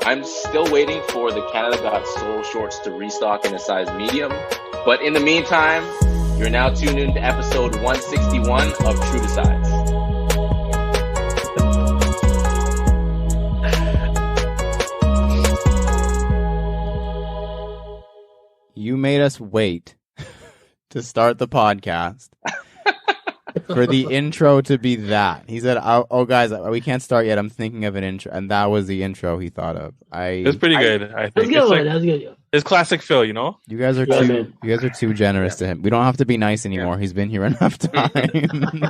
I'm still waiting for the Canada Got Soul shorts to restock in a size medium. But in the meantime, you're now tuned into episode 161 of True to Size. You made us wait to start the podcast for the intro to be that. He said, oh guys, we can't start yet. I'm thinking of an intro. And that was the intro he thought of. It's pretty good, I think. That was good. It's classic Phil, you know? You guys are too generous to him. We don't have to be nice anymore. Yeah. He's been here enough time.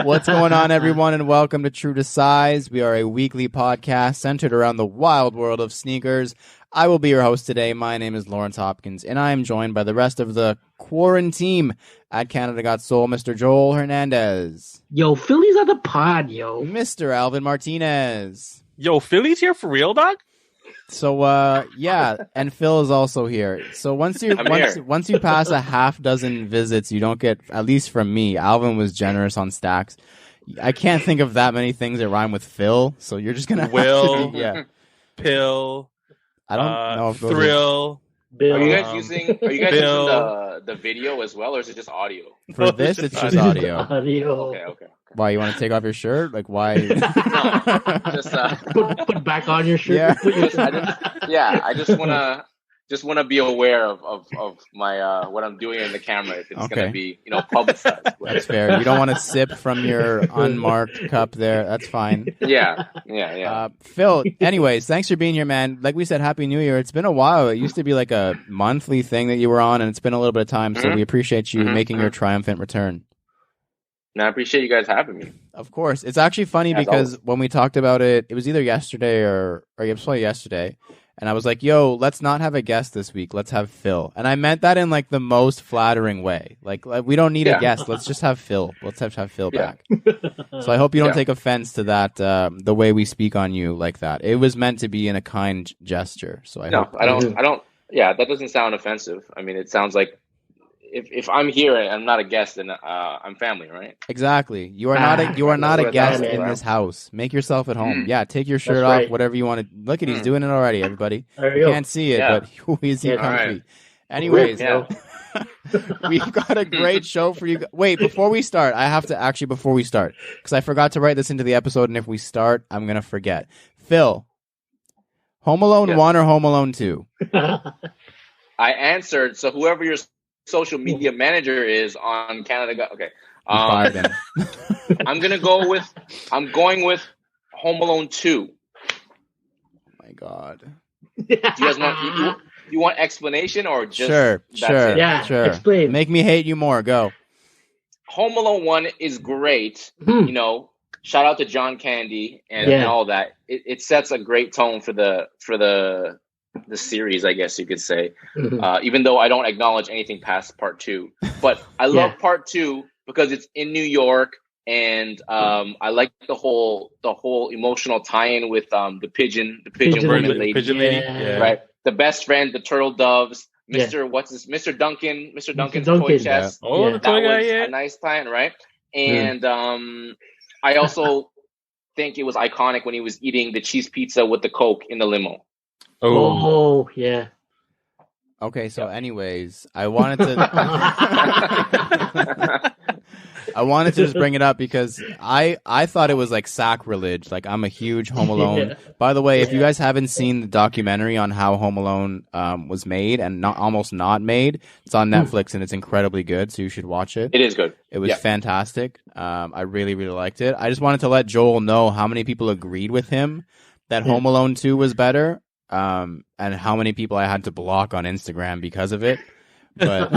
What's going on, everyone, and welcome to True to Size. We are a weekly podcast centered around the wild world of sneakers. I will be your host today. My name is Lawrence Hopkins, and I am joined by the rest of the quarantine at Canada Got Soul, Mr. Joel Hernandez. Yo, Philly's at the pod, yo. Mr. Alvin Martinez. Yo, Philly's here for real, dog? So, yeah, and Phil is also here. So once you pass a half dozen visits, you don't get, at least from me, Alvin was generous on stacks. I can't think of that many things that rhyme with Phil, so you're just going to Pill. I don't know if Thrill. Bill. Are you guys using the video as well, or is it just audio? For this, it's just audio. Okay. Why, you want to take off your shirt? Like, why? No, just put back on your shirt. Yeah, I just wanna be aware of my what I'm doing in the camera if it's gonna be publicized. That's fair. You don't want to sip from your unmarked cup there. That's fine. Yeah. Phil, anyways, thanks for being here, man. Like we said, Happy New Year. It's been a while. It used to be like a monthly thing that you were on, and it's been a little bit of time. So we appreciate you making your triumphant return. No, I appreciate you guys having me. Of course. It's actually funny because when we talked about it, it was either yesterday or it was probably yesterday. And I was like, yo, let's not have a guest this week. Let's have Phil. And I meant that in like the most flattering way. Like we don't need a guest. Let's just have Phil. Let's have Phil back. So I hope you don't take offense to that, the way we speak on you like that. It was meant to be in a kind gesture. So I don't. Yeah, that doesn't sound offensive. I mean, it sounds like if I'm here and I'm not a guest, then I'm family, right? Exactly. You are not a guest in this house. Make yourself at home. Yeah, take your shirt off, whatever you want to. Look at he's doing it already, everybody. You can't see it, but he's comfy. Right. Anyways, we've got a great show for you. Wait, before we start, because I forgot to write this into the episode, and if we start, I'm going to forget. Phil, Home Alone 1 or Home Alone 2? I answered, so whoever your social media manager is on Canada. Okay. I'm going with Home Alone 2. Oh my God. Do you guys want you want explanation or just sure. Yeah, sure. Explain. Make me hate you more. Go. Home Alone 1 is great. Shout out to John Candy and all that. It sets a great tone for the series, I guess you could say, even though I don't acknowledge anything past part 2. But I love part 2 because it's in New York, and I like the whole emotional tie-in with the pigeon lady, right? The best friend, the turtle doves, Mr. Duncan's toy chest. Oh, the toy guy, a nice tie-in, right? And I also think it was iconic when he was eating the cheese pizza with the Coke in the limo. Oh, yeah. Okay, so anyways, I wanted to just bring it up because I thought it was like sacrilege. Like, I'm a huge Home Alone. By the way, if you guys haven't seen the documentary on how Home Alone was made and almost not made, it's on Netflix and it's incredibly good, so you should watch it. It is good. It was fantastic. I really, really liked it. I just wanted to let Joel know how many people agreed with him that Home Alone 2 was better. And how many people I had to block on Instagram because of it. But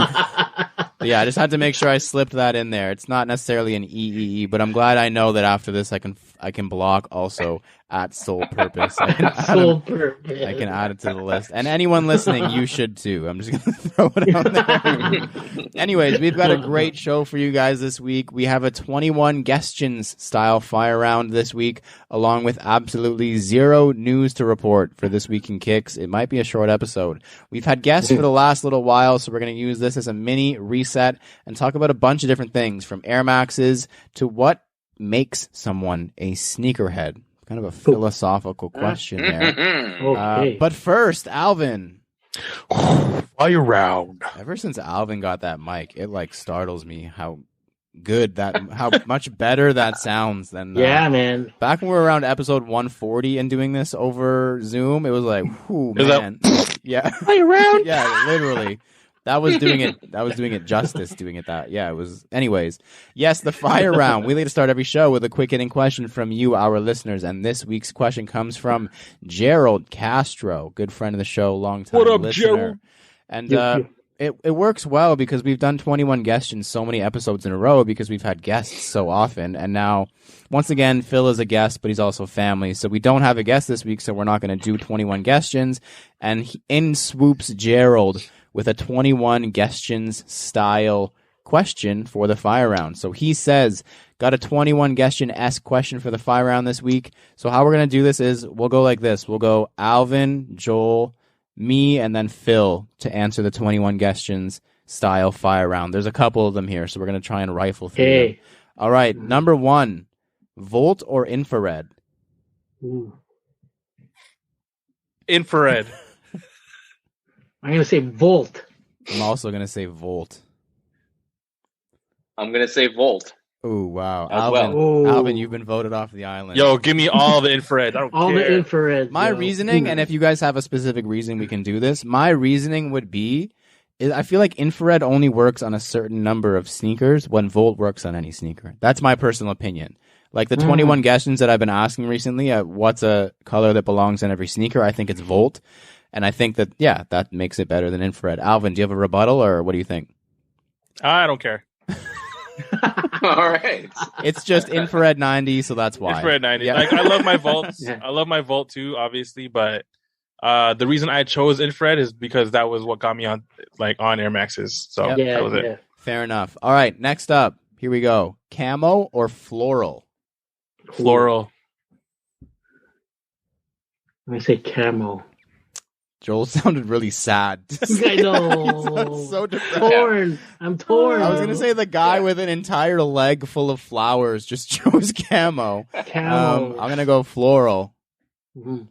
yeah, I just had to make sure I slipped that in there. It's not necessarily an EEE, but I'm glad I know that after this I can block also at Sole Purpose. I can add it to the list. And anyone listening, you should too. I'm just going to throw it out there. Anyways, we've got a great show for you guys this week. We have a 21 Guestions-style Fire Round this week, along with absolutely zero news to report for This Week in Kicks. It might be a short episode. We've had guests for the last little while, so we're going to use this as a mini reset and talk about a bunch of different things, from Air Maxes to what makes someone a sneakerhead. Kind of a philosophical question there. Okay. But first, Alvin. Fire round. Ever since Alvin got that mic, it like startles me how much better that sounds than man. back when we were around episode 140 and doing this over Zoom. It was like, whoo, man. Yeah. Fire round. Yeah, literally. That was doing it justice doing it that. Yeah, it was. Anyways, yes, the fire round. We like to start every show with a quick hitting question from you, our listeners. And this week's question comes from Gerald Castro, good friend of the show, long time listener. Gerald? And it works well because we've done 21 Guestions so many episodes in a row because we've had guests so often. And now, once again, Phil is a guest, but he's also family. So we don't have a guest this week, so we're not going to do 21 Guestions. And in swoops Gerald with a 21 Guestions style question for the fire round. So he says, got a 21 Guestion-esque question for the fire round this week. So how we're going to do this is we'll go like this. We'll go Alvin, Joel, me, and then Phil to answer the 21 Guestions style fire round. There's a couple of them here, so we're going to try and rifle through them. All right, number 1, volt or infrared? Ooh. Infrared. I'm going to say volt. I'm also going to say volt. I'm going to say volt. Oh, wow. As Alvin, you've been voted off the island. Yo, give me all the infrared. I don't All care. the infrared. My reasoning, and if you guys have a specific reason we can do this, my reasoning would be, I feel like infrared only works on a certain number of sneakers when volt works on any sneaker. That's my personal opinion. Like the 21 Guestions that I've been asking recently, what's a color that belongs in every sneaker? I think it's volt. And I think that, that makes it better than infrared. Alvin, do you have a rebuttal, or what do you think? I don't care. All right. It's just infrared 90, so that's why. Infrared 90. Yeah. Like, I love my volts. Yeah. I love my volt too, obviously, but the reason I chose infrared is because that was what got me on Air Maxes. So that was it. Fair enough. All right, next up. Here we go. Camo or floral? Floral. I'm going to say camo. Joel sounded really sad. I know. So depressed. Torn. I'm torn. I was going to say the guy with an entire leg full of flowers just chose camo. Camo. I'm going to go floral. Mm-hmm.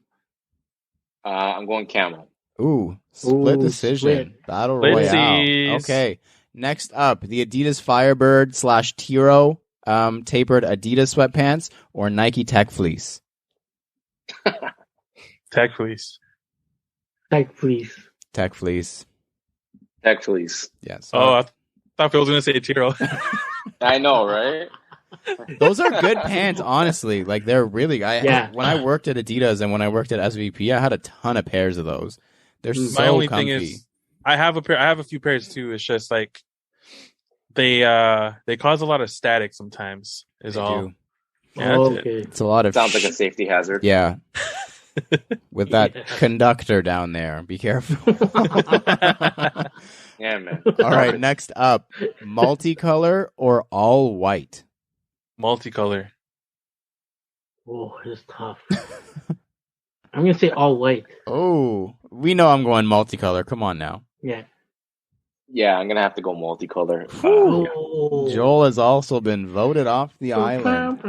I'm going camo. Ooh, split decision. Split. Battle Royale. Okay. Next up, the Adidas Firebird / Tiro tapered Adidas sweatpants or Nike Tech Fleece? Tech Fleece. Tech Fleece. Tech Fleece. Tech Fleece. Yes. I thought Phil was going to say Tiro. I know, right? Those are good pants, honestly. Like, they're really... When I worked at Adidas and when I worked at SVP, I had a ton of pairs of those. They're so My only comfy. thing is, I have a few pairs too. It's just like they cause a lot of static sometimes. Is They all. do. Yeah, that's it. It's a lot of... Sounds like a safety hazard. Yeah. With that conductor down there. Be careful. Yeah, man. All right, next up. Multicolor or all white? Multicolor. Oh, it's tough. I'm going to say all white. Oh, we know I'm going multicolor. Come on now. Yeah. Yeah, I'm going to have to go multicolor. Joel has also been voted off the island.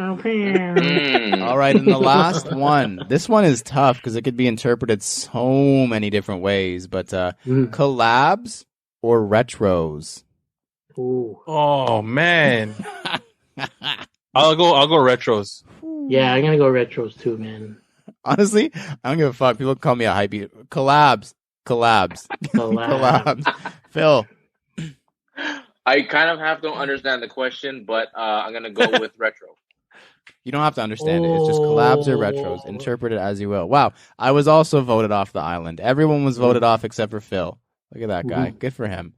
All right, and the last one. This one is tough because it could be interpreted so many different ways, but collabs or retros? Ooh. Oh man. I'll go retros. Yeah, I'm going to go retros too, man. Honestly, I don't give a fuck. People call me a hype. Collabs. Phil. I kind of have to understand the question, but I'm going to go with retro. You don't have to understand it. It's just collabs or retros. Interpret it as you will. Wow. I was also voted off the island. Everyone was voted off except for Phil. Look at that guy. Good for him.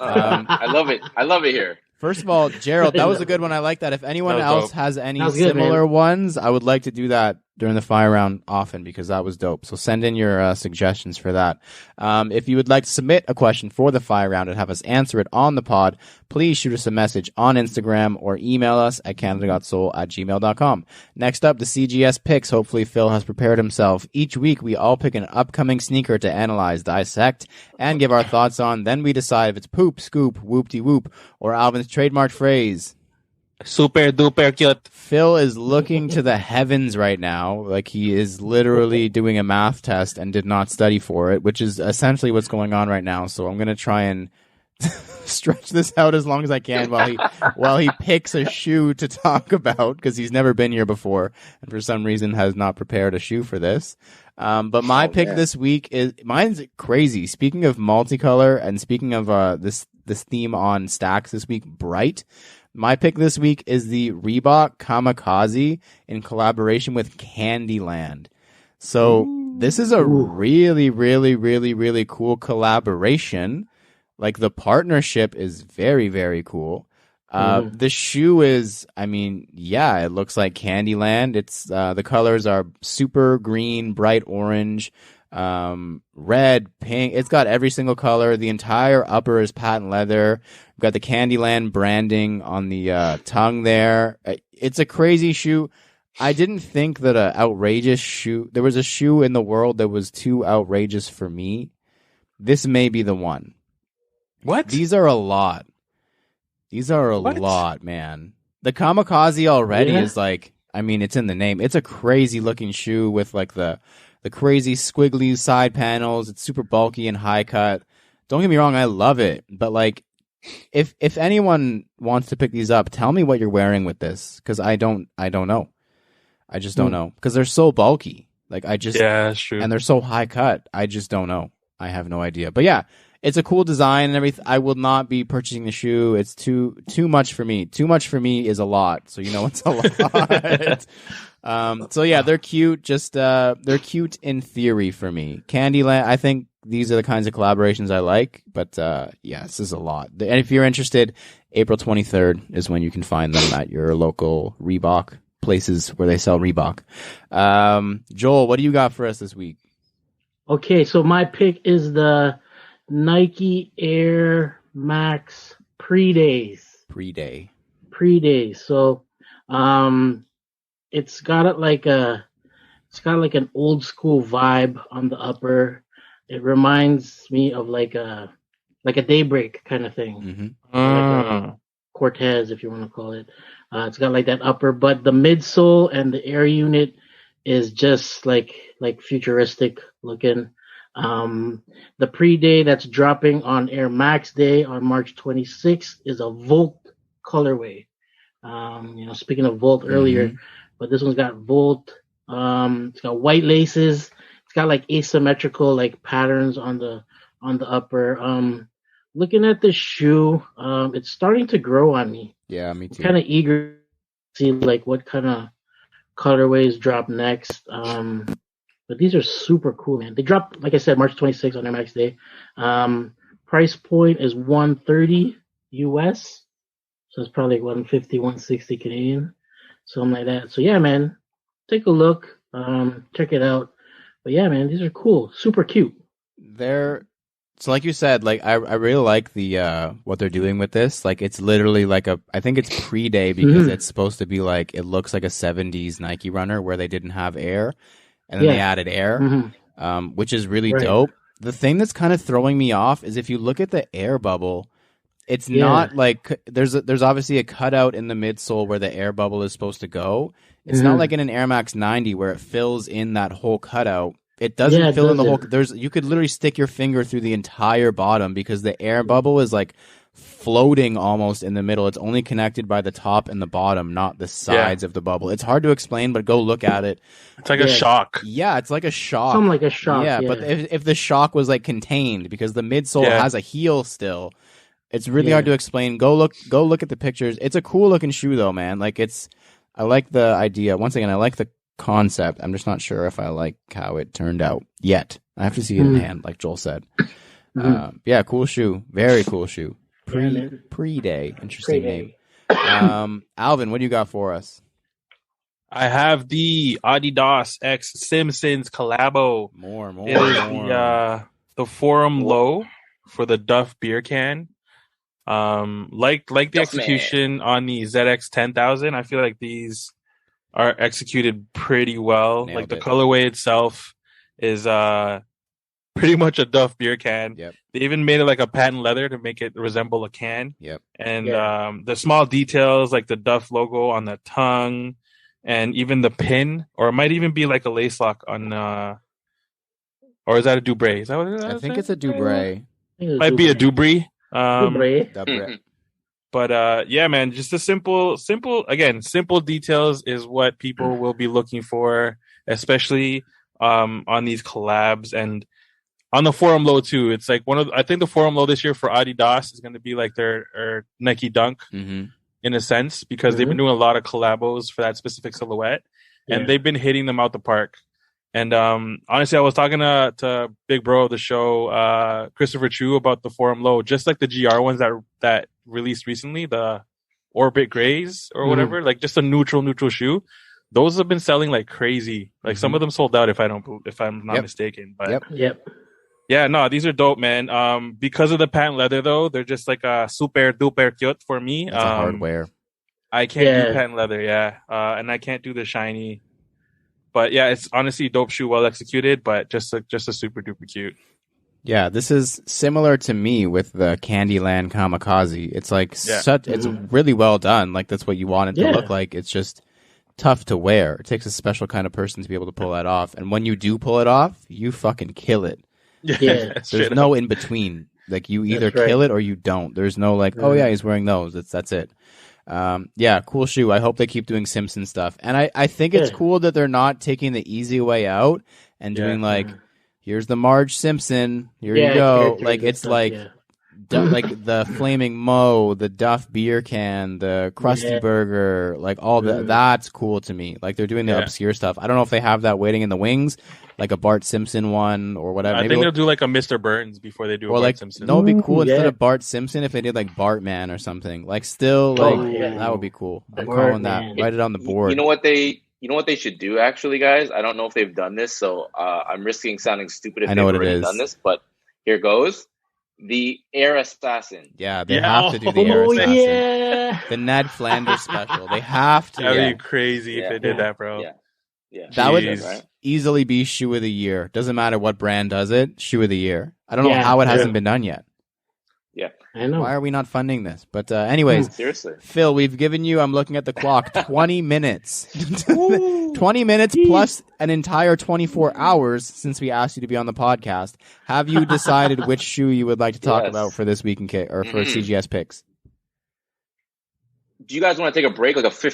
I love it. I love it here. First of all, Gerald, that was a good one. I like that. If anyone else has any good, similar man. ones, I would like to do that during the fire round often because that was dope. So send in your suggestions for that. If you would like to submit a question for the fire round and have us answer it on the pod, please shoot us a message on Instagram or email us at canada.soul@gmail.com. Next up, the CGS Picks. Hopefully Phil has prepared himself. Each week, we all pick an upcoming sneaker to analyze, dissect, and give our thoughts on. Then we decide if it's poop, scoop, whoop-de-whoop, or Alvin's trademark phrase. Super duper cute. Phil is looking to the heavens right now, like he is literally doing a math test and did not study for it, which is essentially what's going on right now. So I'm gonna try and stretch this out as long as I can while he picks a shoe to talk about, because he's never been here before and for some reason has not prepared a shoe for this. But my pick this week mine's crazy. Speaking of multicolor and speaking of this theme on stacks this week, bright. My pick this week is the Reebok Kamikaze in collaboration with Candyland. So this is a really, really, really, really cool collaboration. Like, the partnership is very, very cool. The shoe is, it looks like Candyland. It's the colors are super green, bright orange, red, pink. It's got every single color. The entire upper is patent leather. We've got the Candyland branding on the tongue there. It's a crazy shoe. I didn't think that there was a shoe in the world that was too outrageous for me. This may be the one. What? These are a lot. Lot, man. The Kamikaze already is like, it's in the name. It's a crazy looking shoe with like the crazy squiggly side panels. It's super bulky and high cut. Don't get me wrong, I love it. But like, if anyone wants to pick these up, tell me what you're wearing with this, because I don't know. I just don't know, because they're so bulky. Like, that's true. And they're so high cut. I just don't know. I have no idea. But yeah, it's a cool design and everything. I will not be purchasing the shoe. It's too much for me. Too much for me is a lot. So it's a lot. So yeah, they're cute. Just they're cute in theory for me. Candyland. I think these are the kinds of collaborations I like. But this is a lot. And if you're interested, April 23rd is when you can find them at your local Reebok places where they sell Reebok. Joel, what do you got for us this week? Okay, so my pick is the Nike Air Max Pre-Day. So, it's got like an old school vibe on the upper. It reminds me of like a Daybreak kind of thing, like a Cortez, if you want to call it. It's got like that upper, but the midsole and the air unit is just like futuristic looking. The Pre-Day that's dropping on Air Max Day on March 26th is a Volt colorway. Speaking of Volt earlier, but this one's got Volt. It's got white laces. It's got like asymmetrical like patterns on the upper. Looking at the shoe, it's starting to grow on me. Yeah, me too. I'm kind of eager to see like what kind of colorways drop next. But these are super cool, man. They drop, like I said, March 26th on Air Max Day. Price point is $130 US. So it's probably like $150, $160 Canadian. Something like that. So yeah, man. Take a look. Check it out. But yeah, man, these are cool. Super cute. So like you said, like I really like the what they're doing with this. Like, it's literally like I think it's Pre-Day because it's supposed to be like, it looks like a 70s Nike runner where they didn't have air. And then they added air, which is really dope. The thing that's kind of throwing me off is if you look at the air bubble, it's not like there's obviously a cutout in the midsole where the air bubble is supposed to go. It's not like in an Air Max 90 where it fills in that whole cutout. It doesn't fill in the whole. You could literally stick your finger through the entire bottom because the air bubble is like floating almost in the middle. It's only connected by the top and the bottom, not the sides of the bubble. It's hard to explain, but go look at it. It's like a shock. Yeah, it's like a shock. Something like a shock. Yeah, but if the shock was like contained, because the midsole has a heel still, it's really hard to explain. Go look at the pictures. It's a cool looking shoe though, man. Like, I like the idea. Once again, I like the concept. I'm just not sure if I like how it turned out yet. I have to see it in hand, like Joel said. Cool shoe. Very cool shoe. Pre-Day. Interesting name. Alvin, what do you got for us? I have the Adidas X Simpsons Collabo. More. It is the Forum Low for the Duff beer can. Like the execution on the ZX 10,000. I feel like these are executed pretty well. Nailed like the it. colorway itself is pretty much a Duff beer can. Yep. They even made it like a patent leather to make it resemble a can. Yep. And the small details like the Duff logo on the tongue and even the pin, or it might even be like a lace lock on or is that a Dubray? Is that what it is? I think it's a Dubray. Might be a Dubray. Dubray. But yeah, man, just the simple details is what people will be looking for, especially on these collabs and on the Forum Low too. It's like I think the Forum Low this year for Adidas is going to be like their Nike Dunk in a sense, because they've been doing a lot of collabos for that specific silhouette, and they've been hitting them out the park. And honestly, I was talking to Big Bro of the show, Christopher Chu, about the Forum Low, just like the GR ones that released recently, the Orbit Grays or whatever, like just a neutral shoe. Those have been selling like crazy. Like some of them sold out if I'm not mistaken. But yeah, no, these are dope, man. Because of the patent leather though, they're just like a super duper cute for me. It's a hardware. I can't do patent leather, and I can't do the shiny. But yeah, it's honestly a dope shoe, well executed, but just a super duper cute. Yeah, this is similar to me with the Candyland Kamikaze. It's like it's really well done. Like that's what you want it to look like. It's just tough to wear. It takes a special kind of person to be able to pull that off. And when you do pull it off, you fucking kill it. Yeah. There's no in between. Like you either kill it or you don't. There's no like, oh yeah, he's wearing those. That's it. Yeah, cool shoe. I hope they keep doing Simpsons stuff. And I think it's cool that they're not taking the easy way out and doing like, here's the Marge Simpson. Here you go. Like it's stuff, like like the Flaming Mo, the Duff beer can, the Krusty Burger, like all that's cool to me. Like they're doing the obscure stuff. I don't know if they have that waiting in the wings, like a Bart Simpson one or whatever. I think they'll do like a Mr. Burns before they do a Bart Simpson. No, it'd be cool instead of Bart Simpson if they did like Bartman or something. Like still that would be cool. I'm calling that. Write it on the board. You know what they should do actually, guys? I don't know if they've done this, so I'm risking sounding stupid if they've already done this, but here goes. The Air Assassin. Yeah, they have to do the Air Assassin. Yeah. The Ned Flanders special. They have to. That'd be crazy if they did that, bro. Yeah. That would easily be shoe of the year. Doesn't matter what brand does it. Shoe of the year. I don't know how it hasn't been done yet. Yeah. I know. Why are we not funding this? But anyways, seriously, Phil, we've given you, I'm looking at the clock, 20 minutes. 20 minutes plus an entire 24 hours since we asked you to be on the podcast. Have you decided which shoe you would like to talk about for this week or for CGS Picks? Do you guys want to take a break, like a quick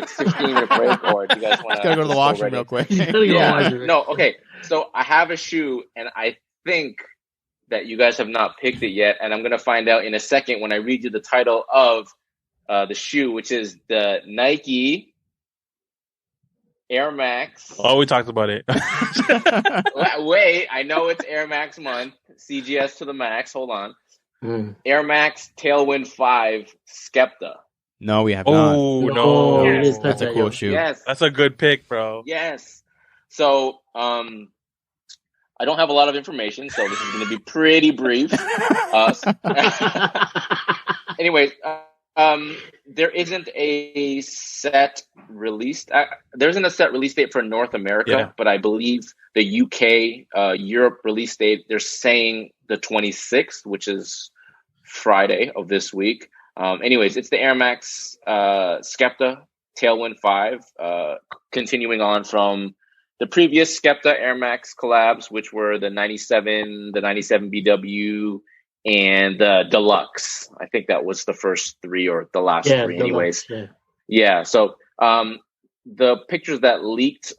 15-minute break, or do you guys want to go to the washroom real quick? No, okay. So I have a shoe, and I think that you guys have not picked it yet, and I'm going to find out in a second when I read you the title of the shoe, which is the Nike Air Max. Oh, we talked about it. Wait, I know it's Air Max month. CGS to the max. Hold on. Air Max Tailwind 5 Skepta. No, we have not. Oh, no. Yes. That's a cool shoe. Yes. That's a good pick, bro. Yes. So, I don't have a lot of information, so this is going to be pretty brief. Anyways, there isn't a set release. There isn't a set release date for North America, but I believe the UK, Europe release date, they're saying the 26th, which is Friday of this week. Anyways, it's the Air Max Skepta Tailwind 5, continuing on from the previous Skepta Air Max collabs, which were the 97, the 97 BW, and the Deluxe. I think that was the first three or the last three anyways. Yeah. So the pictures that leaked,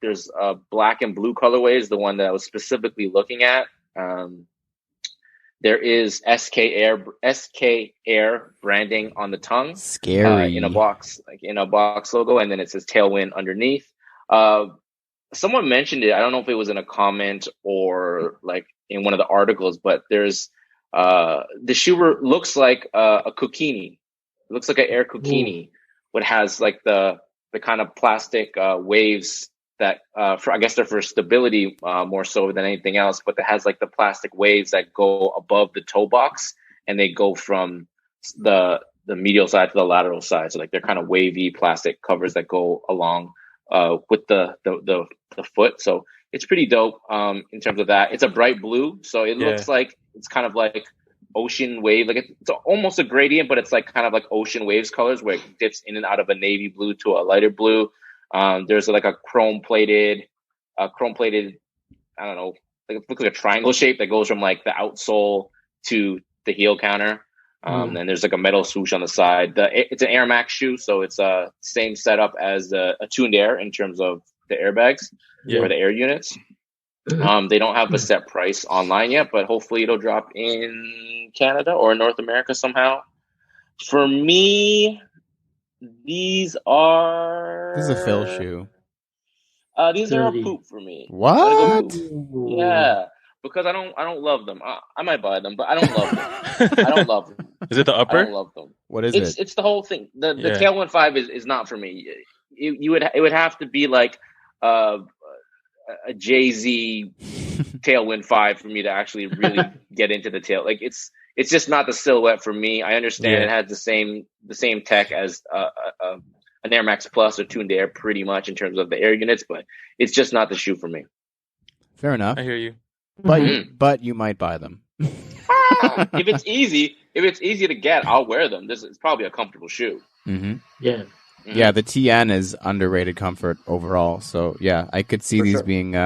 there's black and blue colorways, the one that I was specifically looking at. There is SK Air branding on the tongue. Scary. In a box logo, and then it says Tailwind underneath. Someone mentioned it. I don't know if it was in a comment or like in one of the articles, but there's the shoe looks like a Kukini. It looks like an Air Kukini, but has like the kind of plastic waves that for I guess they're for stability more so than anything else, but it has like the plastic waves that go above the toe box and they go from the medial side to the lateral side. So like they're kind of wavy plastic covers that go along with the foot. So it's pretty dope. In terms of that, it's a bright blue, so it looks like it's kind of like ocean wave, like it's almost a gradient, but it's like kind of like ocean waves colors where it dips in and out of a navy blue to a lighter blue. There's like a chrome plated, I don't know, like it looks like a triangle shape that goes from like the outsole to the heel counter. And there's like a metal swoosh on the side. It's an Air Max shoe, so it's same setup as a Tuned Air in terms of the airbags or the air units. They don't have a set price online yet, but hopefully it'll drop in Canada or North America somehow. For me, these This is a Phil shoe. These are a poop for me. What? Yeah, because I don't love them. I might buy them, but I don't love them. I don't love them. Is it the upper? I don't love them. What is it? It's the whole thing. The Tailwind 5 is not for me. It would have to be like a Jay-Z Tailwind 5 for me to actually really get into the tail. Like it's just not the silhouette for me. I understand it has the same tech as an Air Max Plus or Tuned Air pretty much in terms of the air units, but it's just not the shoe for me. Fair enough. I hear you. But you might buy them. If it's easy to get, I'll wear them. It's probably a comfortable shoe. Yeah. Yeah, the TN is underrated comfort overall. So, yeah, I could see these being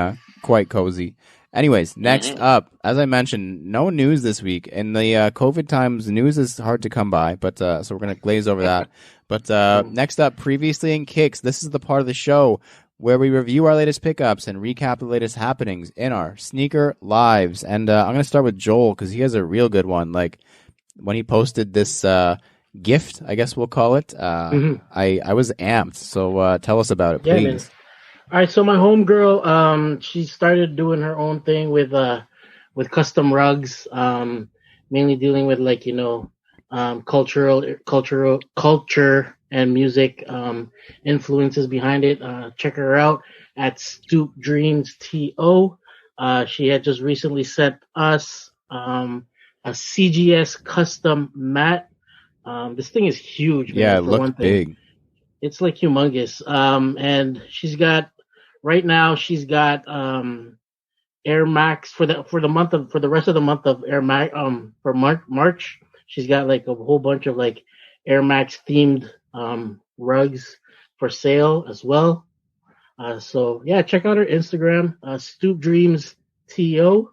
quite cozy. Anyways, next up, as I mentioned, no news this week. In the COVID times, news is hard to come by, but so we're going to glaze over that. But next up, previously in Kicks, this is the part of the show where we review our latest pickups and recap the latest happenings in our sneaker lives. And I'm going to start with Joel because he has a real good one. Like, when he posted this gift, I guess we'll call it, I was amped. So tell us about it, please. Man. All right, so my homegirl, she started doing her own thing with custom rugs, mainly dealing with like, culture and music influences behind it. Check her out at Stoop Dreams TO. She had just recently sent us a CGS custom mat. This thing is huge, man. Yeah, it looked big. It's like humongous. And she's got Air Max for the rest of the month of Air Max for March. She's got like a whole bunch of like Air Max themed rugs for sale as well. So yeah, check out her Instagram, Stoop Dreams TO.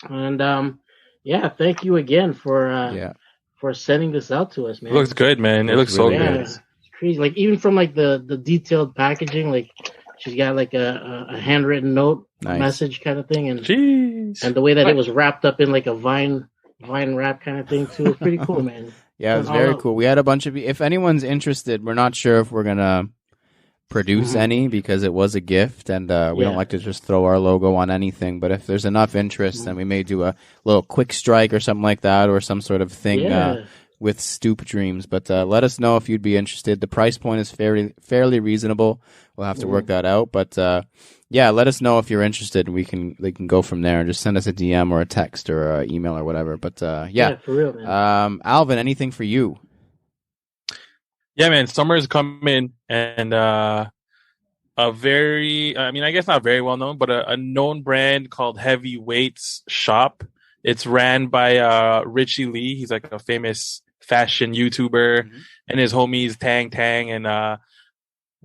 And yeah, thank you again for sending this out to us, man. It looks good, man. It looks so good. It's crazy. Like even from like the detailed packaging, like she's got like a handwritten note message kind of thing, and the way that it was wrapped up in like a vine wrap kind of thing too. It's pretty cool, man. Yeah, it was very cool. We had a bunch of. If anyone's interested, we're not sure if we're gonna produce any because it was a gift, and we don't like to just throw our logo on anything. But if there's enough interest, then we may do a little quick strike or something like that, or some sort of thing with Stoop Dreams. But let us know if you'd be interested. The price point is fairly reasonable. We'll have to work that out, but yeah, let us know if you're interested. They can go from there and just send us a DM or a text or an email or whatever. But yeah, for real, man. Alvin, anything for you? Yeah, man, summer's coming, and a very, I guess not very well known, but a known brand called Heavyweights Shop. It's ran by Richie Lee. He's like a famous fashion YouTuber, and his homies Tang and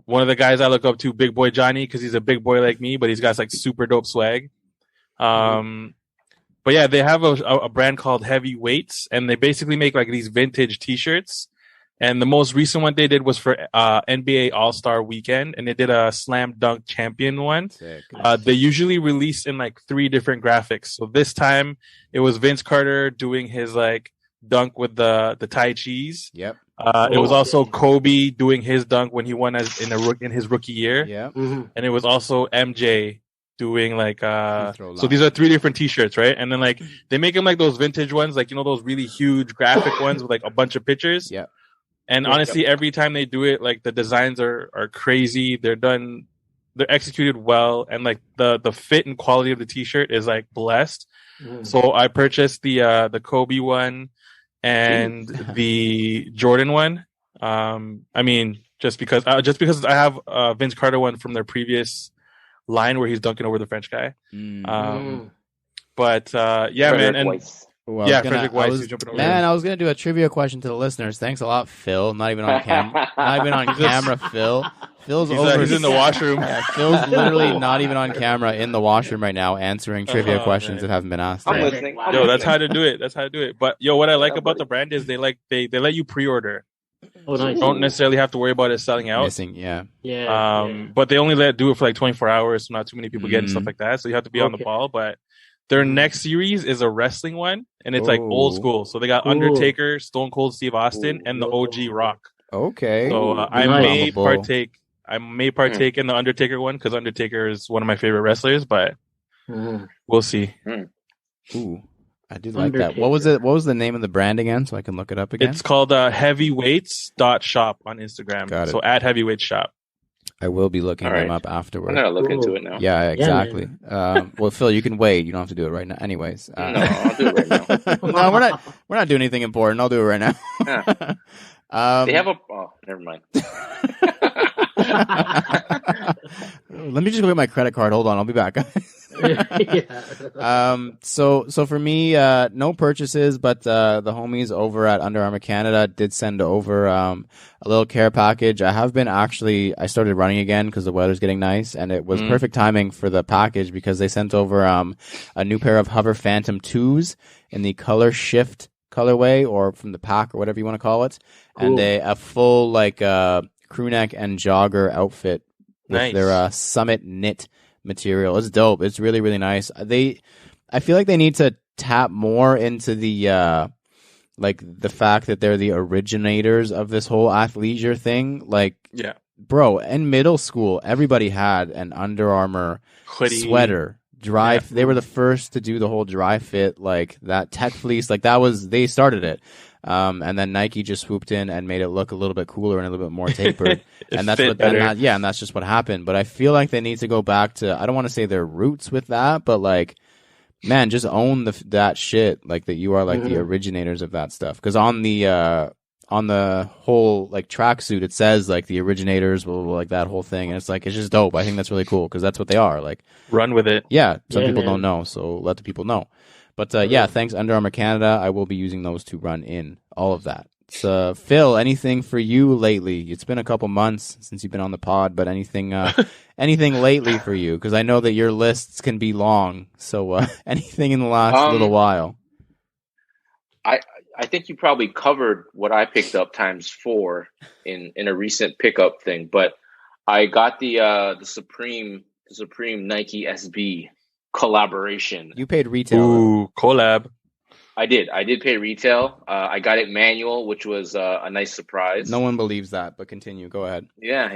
one of the guys I look up to, Big Boy Johnny, because he's a big boy like me, but he's got like super dope swag. But yeah, they have a brand called Heavyweights, and they basically make like these vintage T-shirts. And the most recent one they did was for NBA All-Star Weekend, and they did a Slam Dunk Champion one. They usually release in like 3 different graphics. So this time it was Vince Carter doing his like dunk with the Tai Chis. Yep. It was also Kobe doing his dunk when he won in his rookie year. Yeah. And it was also MJ doing like so these are 3 different T-shirts, right? And then like they make them like those vintage ones, like those really huge graphic ones with like a bunch of pictures. Yeah. And honestly, every time they do it, like the designs are crazy. They're executed well, and like the fit and quality of the T-shirt is like blessed. So I purchased the Kobe one and the Jordan one. I mean, just because I have Vince Carter one from their previous line where he's dunking over the French guy. But yeah, Frederick man, and Weiss. Ooh, Frederick Weiss is jumping over. Man, I was gonna do a trivia question to the listeners. Thanks a lot, Phil. Not even on camera. Not even on camera, Phil. Phil's he's in the washroom. Yeah, Phil's literally not even on camera in the washroom right now, answering trivia questions that haven't been asked. I'm yet. listening. Yo, that's how to do it. That's how to do it. But yo, what I like about the brand is they let you pre-order. Oh, nice. Don't necessarily have to worry about it selling out. Missing, yeah. But they only do it for like 24 hours, so not too many people get and stuff like that. So you have to be on the ball. But their next series is a wrestling one, and it's like old school. So they got Undertaker, Stone Cold Steve Austin, and the OG Rock. Okay. So I may partake. I may partake in the Undertaker one because Undertaker is one of my favorite wrestlers. But we'll see. Ooh, I do like that. What was it? What was the name of the brand again, so I can look it up again? It's called heavyweights.shop on Instagram. Got it. So at heavyweights shop. I will be looking them up afterwards. I'm gonna look into it now. Yeah, exactly. Well, Phil, you can wait. You don't have to do it right now. Anyways, no, I'll do it right now. No, we're not doing anything important. I'll do it right now. They have never mind. Let me just go get my credit card. Hold on, I'll be back. So for me, no purchases, but the homies over at Under Armour Canada did send over a little care package. I started running again because the weather's getting nice, and it was perfect timing for the package because they sent over a new pair of Hover Phantom 2s in the Color Shift colorway, or from the pack, or whatever you want to call it, and a full crew neck and jogger outfit with their Summit knit material. It's dope. It's really, really nice. I feel like they need to tap more into the the fact that they're the originators of this whole athleisure thing. Bro, in middle school, everybody had an Under Armour hoodie, sweater, they were the first to do the whole dry fit, like that tech fleece, they started it. And then Nike just swooped in and made it look a little bit cooler and a little bit more tapered. and that's just what happened. But I feel like they need to go back to, I don't want to say their roots with that, but man, just own that shit, that you are the originators of that stuff. Because on the whole tracksuit, it says the originators, that whole thing, and it's just dope. I think that's really cool because that's what they are. Run with it. Yeah, some people don't know, so let the people know. But thanks Under Armour Canada. I will be using those to run in all of that. So, Phil, anything for you lately? It's been a couple months since you've been on the pod, but anything lately for you? Because I know that your lists can be long. So anything in the last little while? I think you probably covered what I picked up ×4 in a recent pickup thing, but I got the Supreme Nike SB collaboration. You paid retail. Ooh, collab. I did pay retail. I got it manual, which was a nice surprise. No one believes that, but continue. Go ahead. Yeah.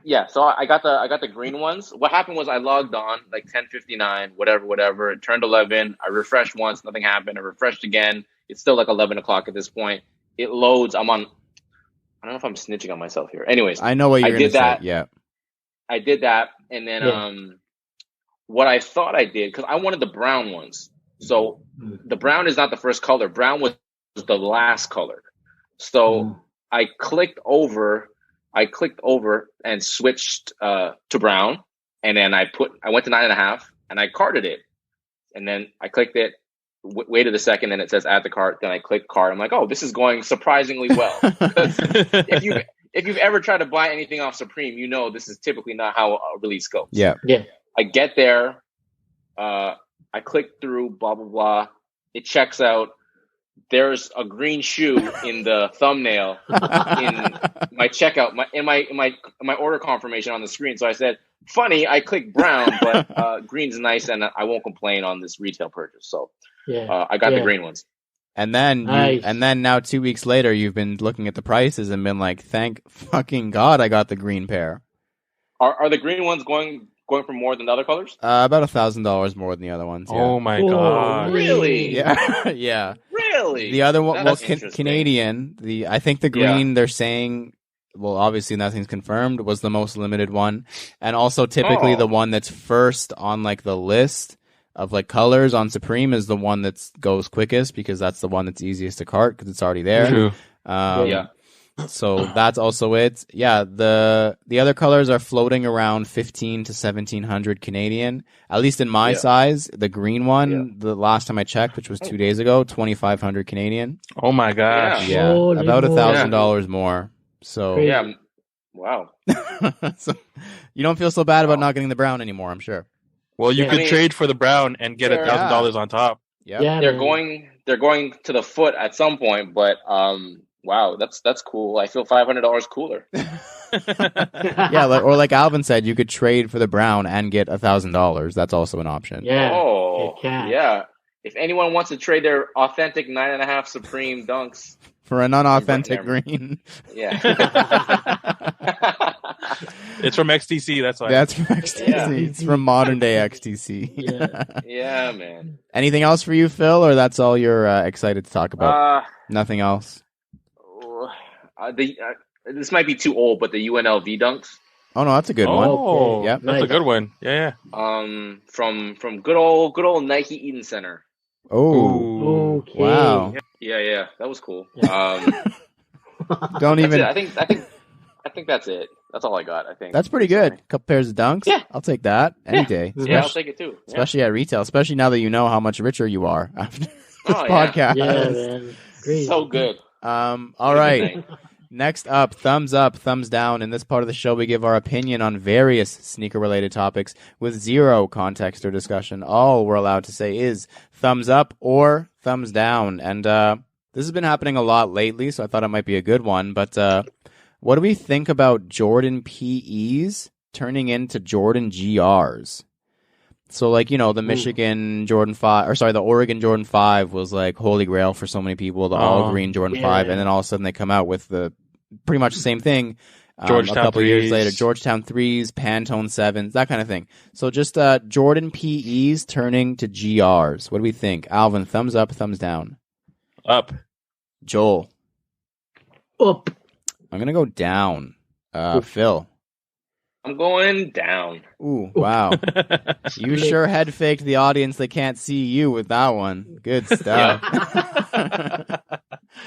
Yeah, so I got the green ones. What happened was I logged on 10:59, whatever. It turned 11. I refreshed once, nothing happened. I refreshed again. It's still 11 o'clock at this point. It loads. I don't know if I'm snitching on myself here. Anyways, I know what you're going to say. Yeah. I did that, and then what I thought I did, because I wanted the brown ones. So the brown is not the first color. Brown was the last color. So I clicked over and switched to brown, and then I went to 9.5 and I carted it, and then I clicked it, waited a second, and it says add the cart. Then I click cart. I'm like, oh, this is going surprisingly well. If you've ever tried to buy anything off Supreme, you know this is typically not how a release goes. Yeah. I get there, I click through, blah blah blah. It checks out. There's a green shoe in the thumbnail in my checkout, in my order confirmation on the screen. So I said, funny, I clicked brown, but green's nice, and I won't complain on this retail purchase. So I got the green ones. And then now 2 weeks later, you've been looking at the prices and been like, thank fucking God I got the green pair. Are the green ones going for more than the other colors? About $1,000 more than the other ones. Yeah. Oh my God! Really? Yeah, yeah. Really? The other one, Canadian. I think the green they're saying, well, obviously nothing's confirmed, was the most limited one, and also typically the one that's first on the list of colors on Supreme is the one that goes quickest because that's the one that's easiest to cart because it's already there. True. So that's also it. Yeah, the other colors are floating around 15 to 1700 Canadian. At least in my size, the green one, the last time I checked, which was 2 days ago, 2500 Canadian. Oh my gosh. Yeah, about $1,000 more. So Crazy. Yeah. Wow. so you don't feel so bad about not getting the brown anymore, I'm sure. Well, you could trade for the brown and get $1,000 on top. Yep. Yeah, They're going to the foot at some point, but wow, that's cool. I feel $500 cooler. Yeah, or like Alvin said, you could trade for the brown and get $1,000. That's also an option. Yeah. Oh, Yeah. yeah. If anyone wants to trade their authentic 9.5 Supreme Dunks for a non-authentic green. Yeah. It's from XTC, that's why. That's from XTC. Yeah. It's from modern day XTC. Yeah, man. Anything else for you, Phil, or that's all you're excited to talk about? Nothing else? This might be too old, but the UNLV Dunks. Oh no, that's a good one. Oh, yeah, that's a good one. Yeah. From good old Nike Eden Center. Oh, okay. Wow. Yeah, that was cool. Don't even. I think that's it. That's all I got. I think that's pretty good. A couple pairs of Dunks. Yeah, I'll take that any day. Yeah, I'll take it too. Especially at retail. Especially now that you know how much richer you are after this podcast. Yeah, man. Great. So good. All right. Next up, thumbs up, thumbs down. In this part of the show, we give our opinion on various sneaker-related topics with zero context or discussion. All we're allowed to say is thumbs up or thumbs down. And this has been happening a lot lately, so I thought it might be a good one. But what do we think about Jordan PEs turning into Jordan GRs? So, like, the Michigan Jordan 5, or sorry, the Oregon Jordan 5 was like holy grail for so many people, the all green Jordan 5, and then all of a sudden they come out with the pretty much the same thing a couple of years later. Georgetown 3s, Pantone 7s, that kind of thing. So just Jordan PEs turning to GRs. What do we think? Alvin, thumbs up, thumbs down? Up. Joel? Up. I'm going to go down. Phil? I'm going down. Ooh, wow. You sure head faked the audience that can't see you with that one. Good stuff.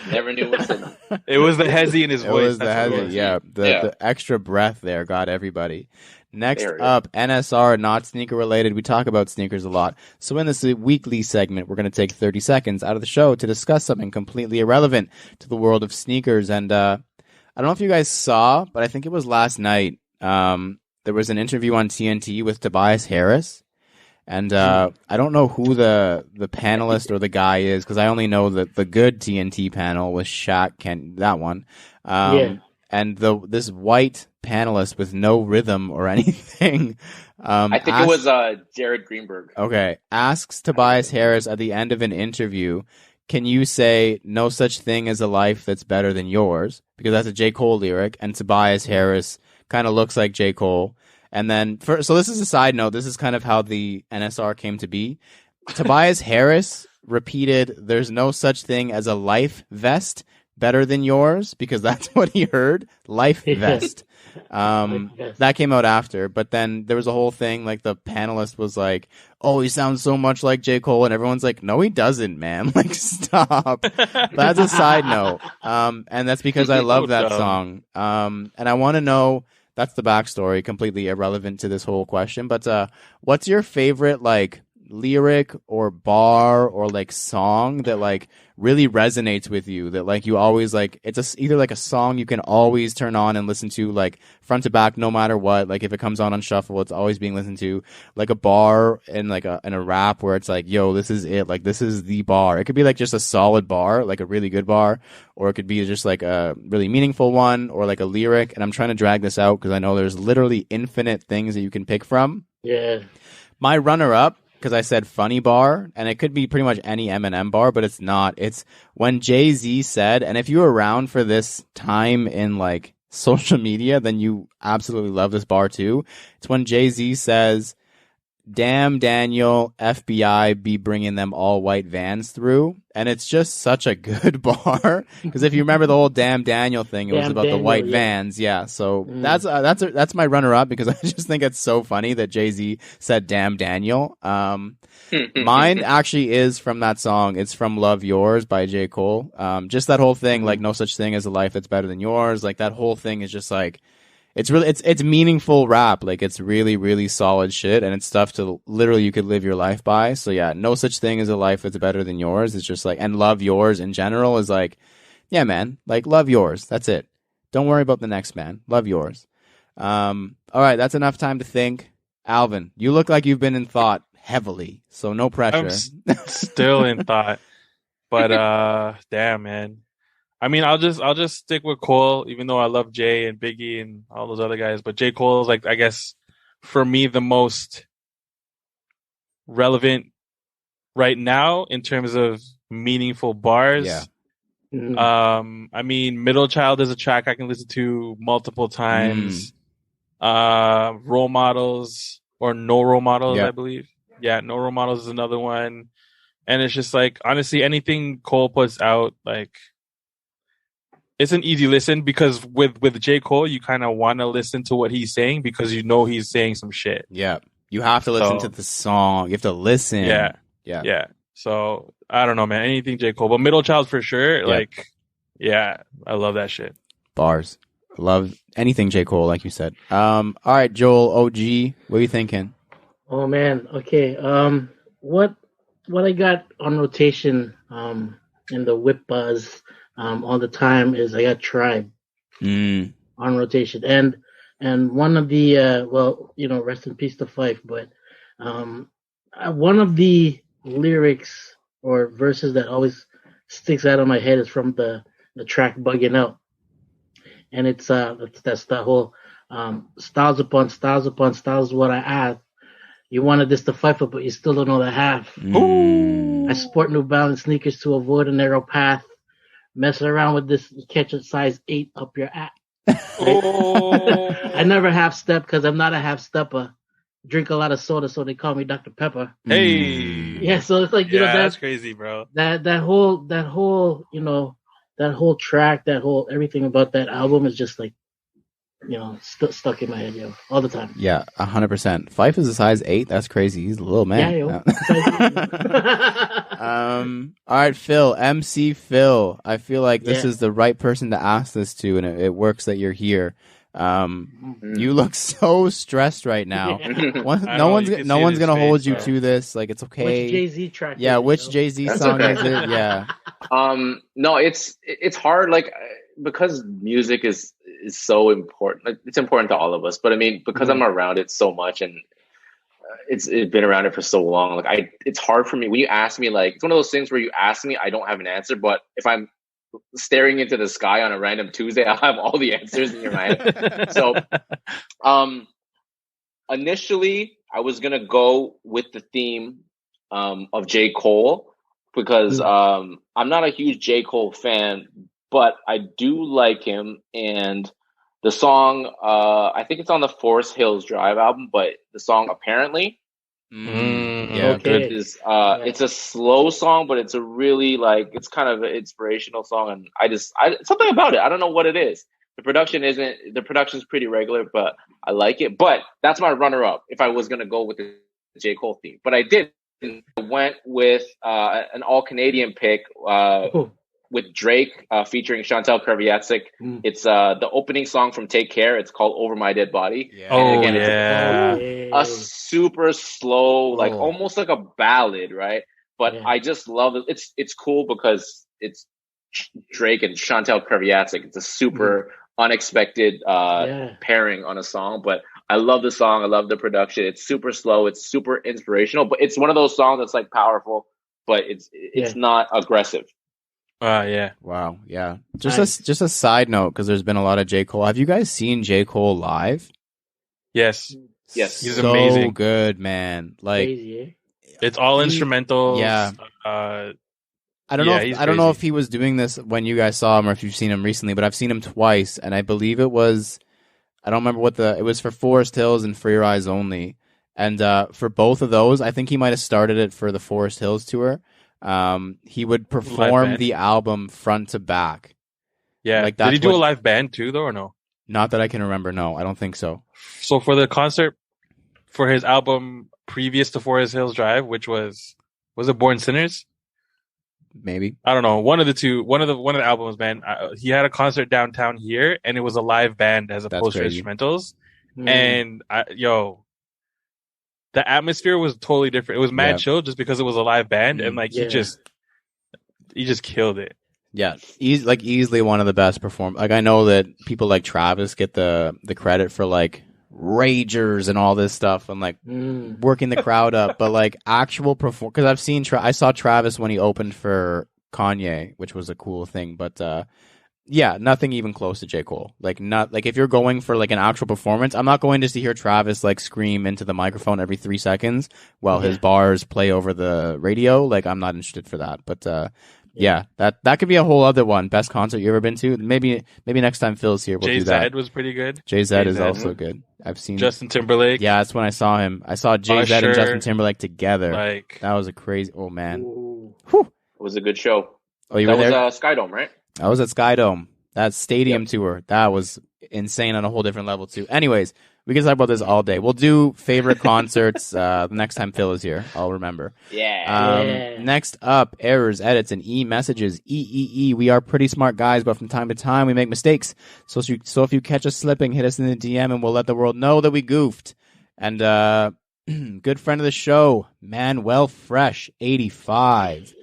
Never knew what's in it. It was the hezzy in his voice. It was the hezzy, yeah. The extra breath there got everybody. Next up, NSR, not sneaker related. We talk about sneakers a lot. So in this weekly segment, we're going to take 30 seconds out of the show to discuss something completely irrelevant to the world of sneakers. And I don't know if you guys saw, but I think it was last night. There was an interview on TNT with Tobias Harris, and I don't know who the panelist or the guy is because I only know that the good TNT panel was Shaq, that one, and this white panelist with no rhythm or anything. I think it was Jared Greenberg. Okay, asks Tobias Harris at the end of an interview, can you say no such thing as a life that's better than yours? Because that's a J. Cole lyric, and Tobias Harris kind of looks like J. Cole. And then, so this is a side note. This is kind of how the NSR came to be. Tobias Harris repeated, there's no such thing as a life vest better than yours, because that's what he heard. Life vest. That came out after. But then there was a whole thing, like the panelist was like, oh, he sounds so much like J. Cole. And everyone's like, no, he doesn't, man. Like, stop. That's a side note. And that's because I love that song. And I want to know, that's the backstory, completely irrelevant to this whole question. But what's your favorite, like, lyric or bar or like song that like really resonates with you, that like you always like, it's either like a song you can always turn on and listen to like front to back no matter what, like if it comes on shuffle it's always being listened to, like a bar and like in a rap where it's like, yo, this is it, like this is the bar. It could be like just a solid bar, like a really good bar, or it could be just like a really meaningful one, or like a lyric. And I'm trying to drag this out because I know there's literally infinite things that you can pick from. My runner up, because I said funny bar, and it could be pretty much any Eminem bar, but it's not. It's when Jay-Z said, and if you were around for this time in like social media, then you absolutely love this bar too. It's when Jay-Z says, damn Daniel, FBI be bringing them all white vans through. And it's just such a good bar. Because if you remember the whole damn Daniel thing, it was about the white vans. Yeah. So that's my runner up because I just think it's so funny that Jay-Z said damn Daniel. Mine actually is from that song. It's from Love Yours by J. Cole. Just that whole thing, like no such thing as a life that's better than yours. Like that whole thing is just like, it's really, it's meaningful rap. Like it's really, really solid shit. And it's stuff to literally you could live your life by. So yeah, no such thing as a life that's better than yours. It's just like, and love yours in general is like, yeah, man, like love yours. That's it. Don't worry about the next man. Love yours. All right. That's enough time to think. Alvin, you look like you've been in thought heavily. So no pressure. I'm still in thought, but, damn, man. I mean, I'll just stick with Cole, even though I love Jay and Biggie and all those other guys. But J. Cole is like, I guess, for me, the most relevant right now in terms of meaningful bars. Yeah. I mean, Middle Child is a track I can listen to multiple times. Role Models or No Role Models, I believe. Yeah, No Role Models is another one. And it's just like, honestly, anything Cole puts out, like, it's an easy listen because with J. Cole, you kind of want to listen to what he's saying because you know he's saying some shit. Yeah. You have to listen to the song. You have to listen. Yeah. So, I don't know, man. Anything J. Cole. But Middle Child for sure. Yeah. Like, yeah, I love that shit. Bars. Love anything J. Cole, like you said. All right, Joel, OG, what are you thinking? Oh, man. Okay. What I got on rotation in the whip buzz all the time is I got Tribe on rotation, and one of the rest in peace to Fife, but one of the lyrics or verses that always sticks out of my head is from the track Bugging Out, and that's the whole styles upon styles upon styles is what I add. You wanted this to fight for, but you still don't know the half. I sport New Balance sneakers to avoid a narrow path. Messing around with this, you catch a size 8 up your ass. I never half step because I'm not a half stepper. Drink a lot of soda, so they call me Dr. Pepper. Hey, yeah. So it's like that's crazy, bro. That whole track, that whole everything about that album is just like stuck in my head, all the time. Yeah, 100%. Fife is a size 8. That's crazy. He's a little man. Yeah, all right, Phil. MC Phil. I feel like this is the right person to ask this to, and it works that you're here. You look so stressed right now. No one's gonna hold you to this. Like, it's okay. Which Jay-Z track? Yeah, which Jay-Z song is it? Yeah. No, it's hard. Like, because music is so important. Like, it's important to all of us. But I mean, because I'm around it so much, and it's been around it for so long. Like, it's hard for me when you ask me. Like, it's one of those things where you ask me, I don't have an answer. But if I'm staring into the sky on a random Tuesday, I'll have all the answers in your mind. So, initially, I was gonna go with the theme of J. Cole because I'm not a huge J. Cole fan, but I do like him. And the song, I think it's on the Forest Hills Drive album, but the song Apparently. Good. It's a slow song, but it's a really, like, it's kind of an inspirational song. And something about it, I don't know what it is. The production's pretty regular, but I like it. But that's my runner up if I was going to go with the J. Cole theme. But I did. I went with an all Canadian pick with Drake featuring Chantel Kreviatsik. It's the opening song from Take Care. It's called Over My Dead Body. Yeah. And again, it's a super slow, like almost like a ballad, right? But I just love it. It's cool because it's Drake and Chantel Kreviatsik. It's a super unexpected pairing on a song, but I love the song. I love the production. It's super slow. It's super inspirational, but it's one of those songs that's like powerful, but it's not aggressive. Wow. Yeah. Just a side note, because there's been a lot of J. Cole. Have you guys seen J. Cole live? Yes. He's so amazing. Good, man. Like, crazy, it's all instrumental. Yeah. I don't know if he was doing this when you guys saw him or if you've seen him recently, but I've seen him twice, and I believe it was, I don't remember it was for Forest Hills and For Your Eyes Only. And for both of those, I think he might have started it for the Forest Hills tour. He would perform the album front to back. Yeah. Like, did he do a live band too, though, or no? Not that I can remember. No, I don't think so. So for the concert for his album previous to Forest Hills Drive, which was it Born Sinners? Maybe. I don't know. One of the two. One of the albums, man. He had a concert downtown here, and it was a live band as opposed to instrumentals. And the atmosphere was totally different. It was mad chill just because it was a live band, and like he just killed it. Yeah, easily one of the best perform. Like, I know that people like Travis get the credit for like ragers and all this stuff and like working the crowd up, but like actual perform, because I've seen I saw Travis when he opened for Kanye, which was a cool thing, but yeah, nothing even close to J. Cole. Like, not like if you're going for like an actual performance, I'm not going just to hear Travis like scream into the microphone every 3 seconds while his bars play over the radio. Like, I'm not interested for that, but yeah, that could be a whole other one. Best concert you ever been to? Maybe next time Phil's here, we'll do that. Jay-Z was pretty good. Jay-Z is also good. I've seen Justin Timberlake. Yeah, that's when I saw him. I saw Jay-Z and Justin Timberlake together. Like, that was a crazy. Oh man, it was a good show. Oh, you were there? That was Skydome, right? I was at Skydome. That stadium tour. That was insane on a whole different level too. Anyways, we can talk about this all day. We'll do favorite concerts the next time Phil is here. I'll remember. Yeah. Next up, errors, edits, and e-messages. We are pretty smart guys, but from time to time we make mistakes. So if you catch us slipping, hit us in the DM and we'll let the world know that we goofed. And good friend of the show, Manuel Fresh 85.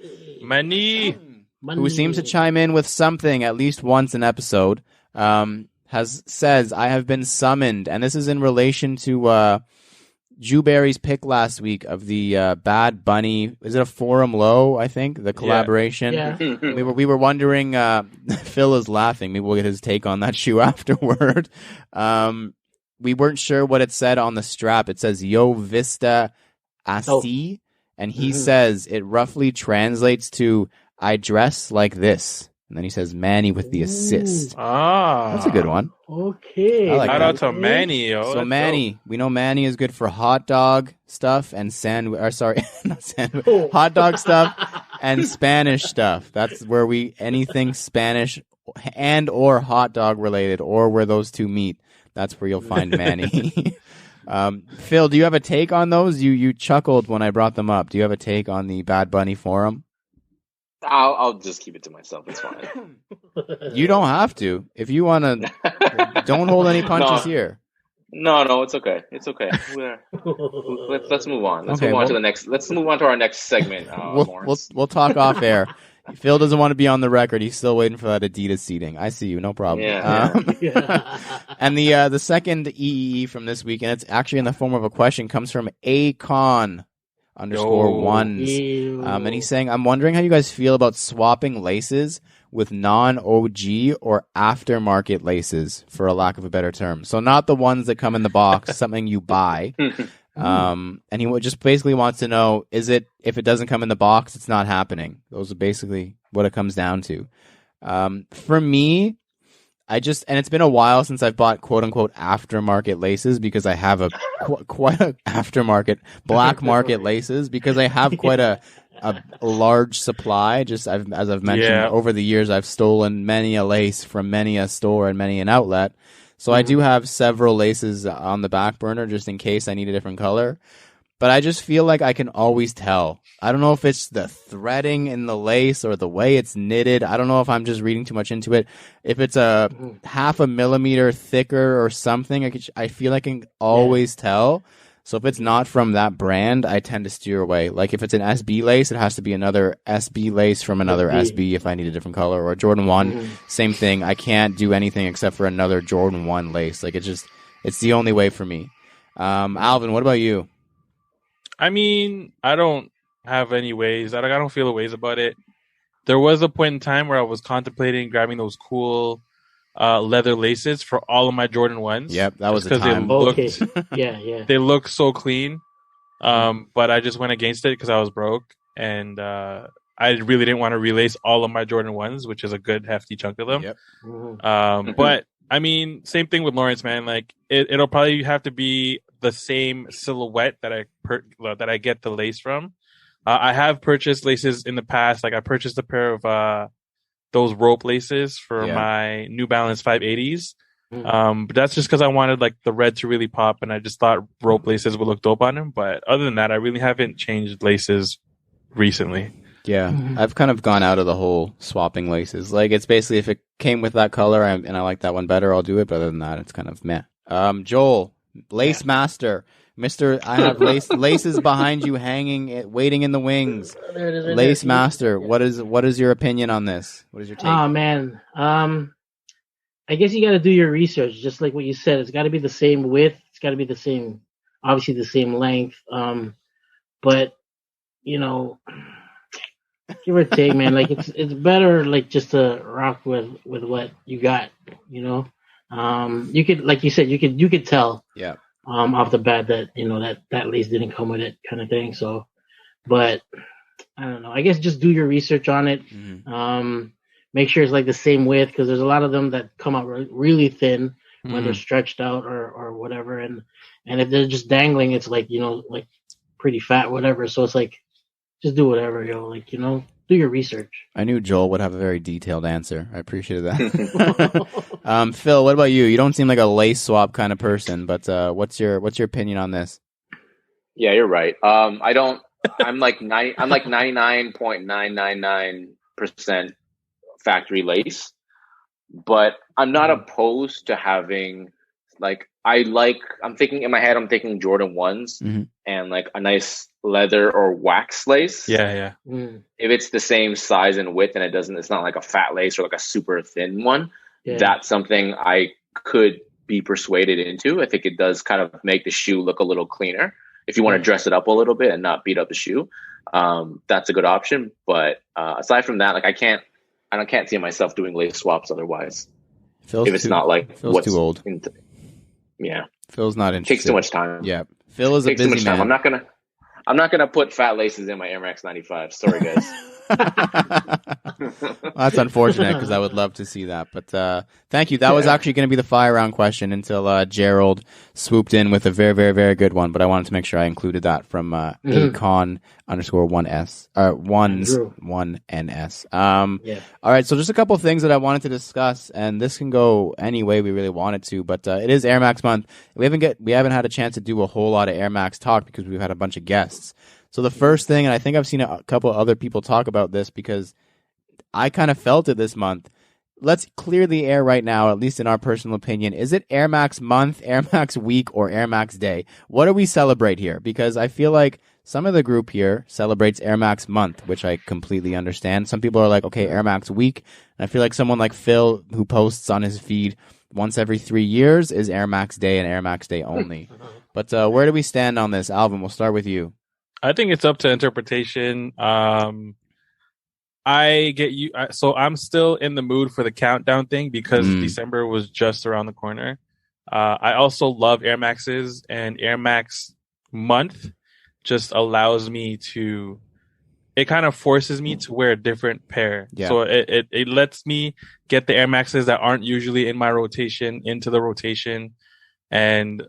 Money. Who seems to chime in with something at least once an episode. Says, I have been summoned, and this is in relation to Jewberry's pick last week of the Bad Bunny. Is it a Forum Low? I think the collaboration. Yeah. We were wondering. Phil is laughing. Maybe we'll get his take on that shoe afterward. We weren't sure what it said on the strap. It says Yo Vista Asi, and he says it roughly translates to I dress like this. And then he says Manny with the assist. That's a good one. Okay. Like Shout out to Manny. Yo. So Manny, we know Manny is good for hot dog stuff and hot dog stuff and Spanish stuff. That's where anything Spanish and or hot dog related or where those two meet. That's where you'll find Manny. Phil, do you have a take on those? You chuckled when I brought them up. Do you have a take on the Bad Bunny forum? I'll just keep it to myself. It's fine. You don't have to. If you want to, don't hold any punches here. No, it's okay. It's okay. Let's move on. Let's move on to our next segment. We'll talk off air. Phil doesn't want to be on the record. He's still waiting for that Adidas seating. I see you. No problem. And the second EEE from this week, and it's actually in the form of a question, comes from Acon _1s. And he's saying, I'm wondering how you guys feel about swapping laces with non-OG or aftermarket laces, for a lack of a better term. So not the ones that come in the box, something you buy. And he just basically wants to know, if it doesn't come in the box, it's not happening. Those are basically what it comes down to. For me, and it's been a while since I've bought quote unquote aftermarket laces, because I have quite a aftermarket black market laces, because I have quite a large supply. As I've mentioned over the years, I've stolen many a lace from many a store and many an outlet. So I do have several laces on the back burner just in case I need a different color. But I just feel like I can always tell. I don't know if it's the threading in the lace or the way it's knitted. I don't know if I'm just reading too much into it. If it's a half a millimeter thicker or something, I feel I can always tell. So if it's not from that brand, I tend to steer away. Like if it's an SB lace, it has to be another SB lace from another SB if I need a different color. Or a Jordan 1, same thing. I can't do anything except for another Jordan 1 lace. Like it's the only way for me. Alvin, what about you? I mean, I don't have any ways. I don't feel a ways about it. There was a point in time where I was contemplating grabbing those cool leather laces for all of my Jordan 1s. Yep, that was the time. They look so clean. But I just went against it because I was broke, and I really didn't want to relace all of my Jordan 1s, which is a good hefty chunk of them. Yep. But I mean, same thing with Lawrence, man. Like it'll probably have to be the same silhouette that I get the lace from. I have purchased laces in the past. Like I purchased a pair of those rope laces for my New Balance 580s. But that's just because I wanted like the red to really pop, and I just thought rope laces would look dope on them. But other than that, I really haven't changed laces recently. Yeah, I've kind of gone out of the whole swapping laces. Like it's basically if it came with that color and I like that one better, I'll do it. But other than that, it's kind of meh. Joel, Lace Master, Mister, I have laces behind you, hanging, waiting in the wings. There it is, right Lace there. Master, what is your opinion on this? What is your take? Oh man, I guess you got to do your research, just like what you said. It's got to be the same width. It's got to be the same, obviously the same length. But you know, give or take, man. Like it's better like just to rock with what you got. You know, you could, like you said, you could tell. Yeah. Off the bat that that lace didn't come with it, kind of thing. So, but I don't know. I guess just do your research on it. Make sure it's like the same width, because there's a lot of them that come out really thin when they're stretched out or whatever, and if they're just dangling, it's like like pretty fat, whatever. So it's like just do whatever, like do your research. I knew Joel would have a very detailed answer. I appreciated that. Phil, what about you? You don't seem like a lace swap kind of person, but what's your opinion on this? Yeah, you're right. I'm like 99.999% factory lace, but I'm not opposed to having I'm thinking in my head, I'm thinking Jordan 1s and like a nice leather or wax lace. Yeah. If it's the same size and width and it's not like a fat lace or like a super thin one, that's something I could be persuaded into. I think it does kind of make the shoe look a little cleaner. If you want to dress it up a little bit and not beat up the shoe, that's a good option. But aside from that, like I can't see myself doing lace swaps otherwise. Phil's too old. Yeah, Phil's not interested. Takes too much time. Yeah, Phil is a busy man. I'm not gonna put fat laces in my Air Max 95. Sorry, guys. That's unfortunate because I would love to see that. But thank you. That was actually going to be the fire round question until Gerald swooped in with a very, very, very good one. But I wanted to make sure I included that from Acon_1S1NS. All right. So just a couple of things that I wanted to discuss, and this can go any way we really wanted to. But it is Air Max month. We haven't had a chance to do a whole lot of Air Max talk because we've had a bunch of guests. So the first thing, and I think I've seen a couple of other people talk about this because I kind of felt it this month. Let's clear the air right now, at least in our personal opinion. Is it Air Max month, Air Max week, or Air Max day? What do we celebrate here? Because I feel like some of the group here celebrates Air Max month, which I completely understand. Some people are like, okay, Air Max week. And I feel like someone like Phil, who posts on his feed once every 3 years, is Air Max day and Air Max day only. But where do we stand on this? Alvin, we'll start with you. I think it's up to interpretation. I get you. So I'm still in the mood for the countdown thing because December was just around the corner. I also love Air Maxes, and Air Max month just allows me to. It kind of forces me to wear a different pair. Yeah. So it lets me get the Air Maxes that aren't usually in my rotation into the rotation, and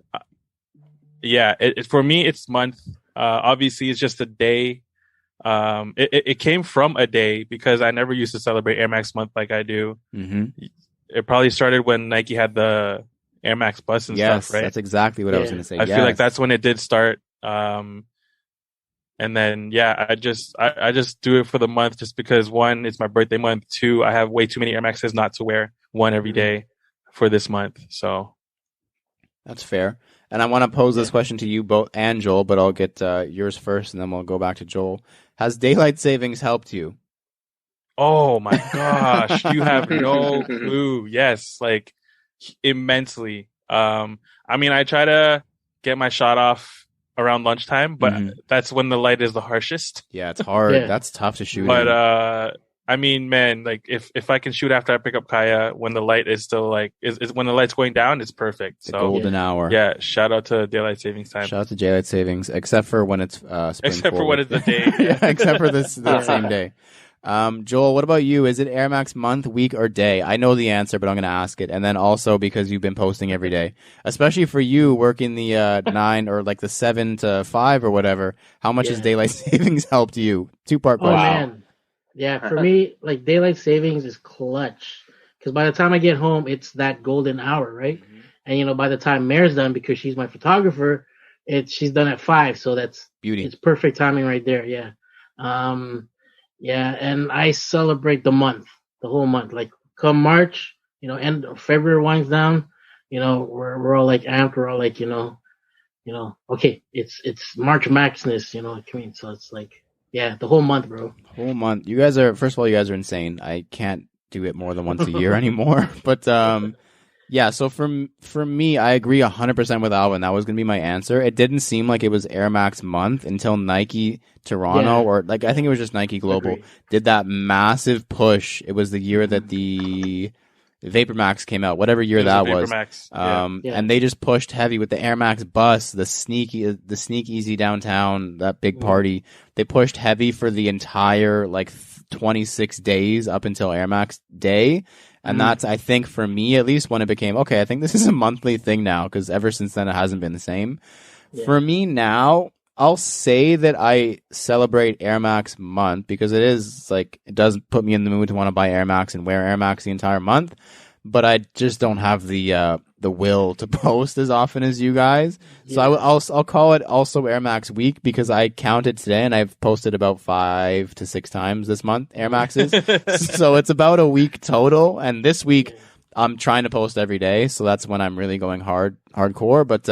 for me it's month. Obviously, it's just a day. It came from a day because I never used to celebrate Air Max month like I do. It probably started when Nike had the Air Max Bus and stuff, right? That's exactly what I was going to say. I feel like that's when it did start. And then, I just do it for the month just because, one, it's my birthday month. Two, I have way too many Air Maxes not to wear one every day for this month. So that's fair. And I want to pose this question to you both and Joel, but I'll get yours first, and then we'll go back to Joel. Has daylight savings helped you? Oh my gosh, you have no clue. Yes, like immensely. I mean, I try to get my shot off around lunchtime, but that's when the light is the harshest. Yeah, it's hard. Yeah. That's tough to shoot. But I mean, man, like if I can shoot after I pick up Kaya when the light is still like is when the light's going down, it's perfect. The golden hour. Yeah, shout out to daylight savings time. Shout out to daylight savings, except for when it's spring except forward. for when it's the day. Except for the same day. Joel, what about you? Is it Air Max month, week, or day? I know the answer, but I'm going to ask it. And then also because you've been posting every day, especially for you working the 9 or like the 7 to 5 or whatever. How much has daylight savings helped you? 2-part question. Oh man, yeah. For me, like daylight savings is clutch because by the time I get home, it's that golden hour, right? Mm-hmm. And by the time Mare's done, because she's my photographer, she's done at 5, so that's beauty. It's perfect timing right there. Yeah. Yeah, and I celebrate the whole month. Like come March, end of February winds down, we're all like amped. We're all like, okay, it's March Maxness, what I mean? So it's like, yeah, the whole month, bro. Whole month. You guys are, first of all, you guys are insane. I can't do it more than once a year anymore. But yeah, so for me, I agree 100% with Alvin. That was going to be my answer. It didn't seem like it was Air Max month until Nike Toronto, or like I think it was just Nike Global, did that massive push. It was the year that the Vapor Max came out, whatever year that was. Max. And they just pushed heavy with the Air Max bus, the Sneak Easy downtown, that big party. They pushed heavy for the entire 26 days up until Air Max Day. And that's, I think, for me, at least, when it became, okay, I think this is a monthly thing now, because ever since then, it hasn't been the same. Yeah. For me now, I'll say that I celebrate Air Max month, because it does put me in the mood to want to buy Air Max and wear Air Max the entire month. But I just don't have the will to post as often as you guys. So I'll call it also Air Max week, because I counted today and I've posted about 5 to 6 times this month Air Maxes. So it's about a week total. And this week I'm trying to post every day, so that's when I'm really going hardcore. But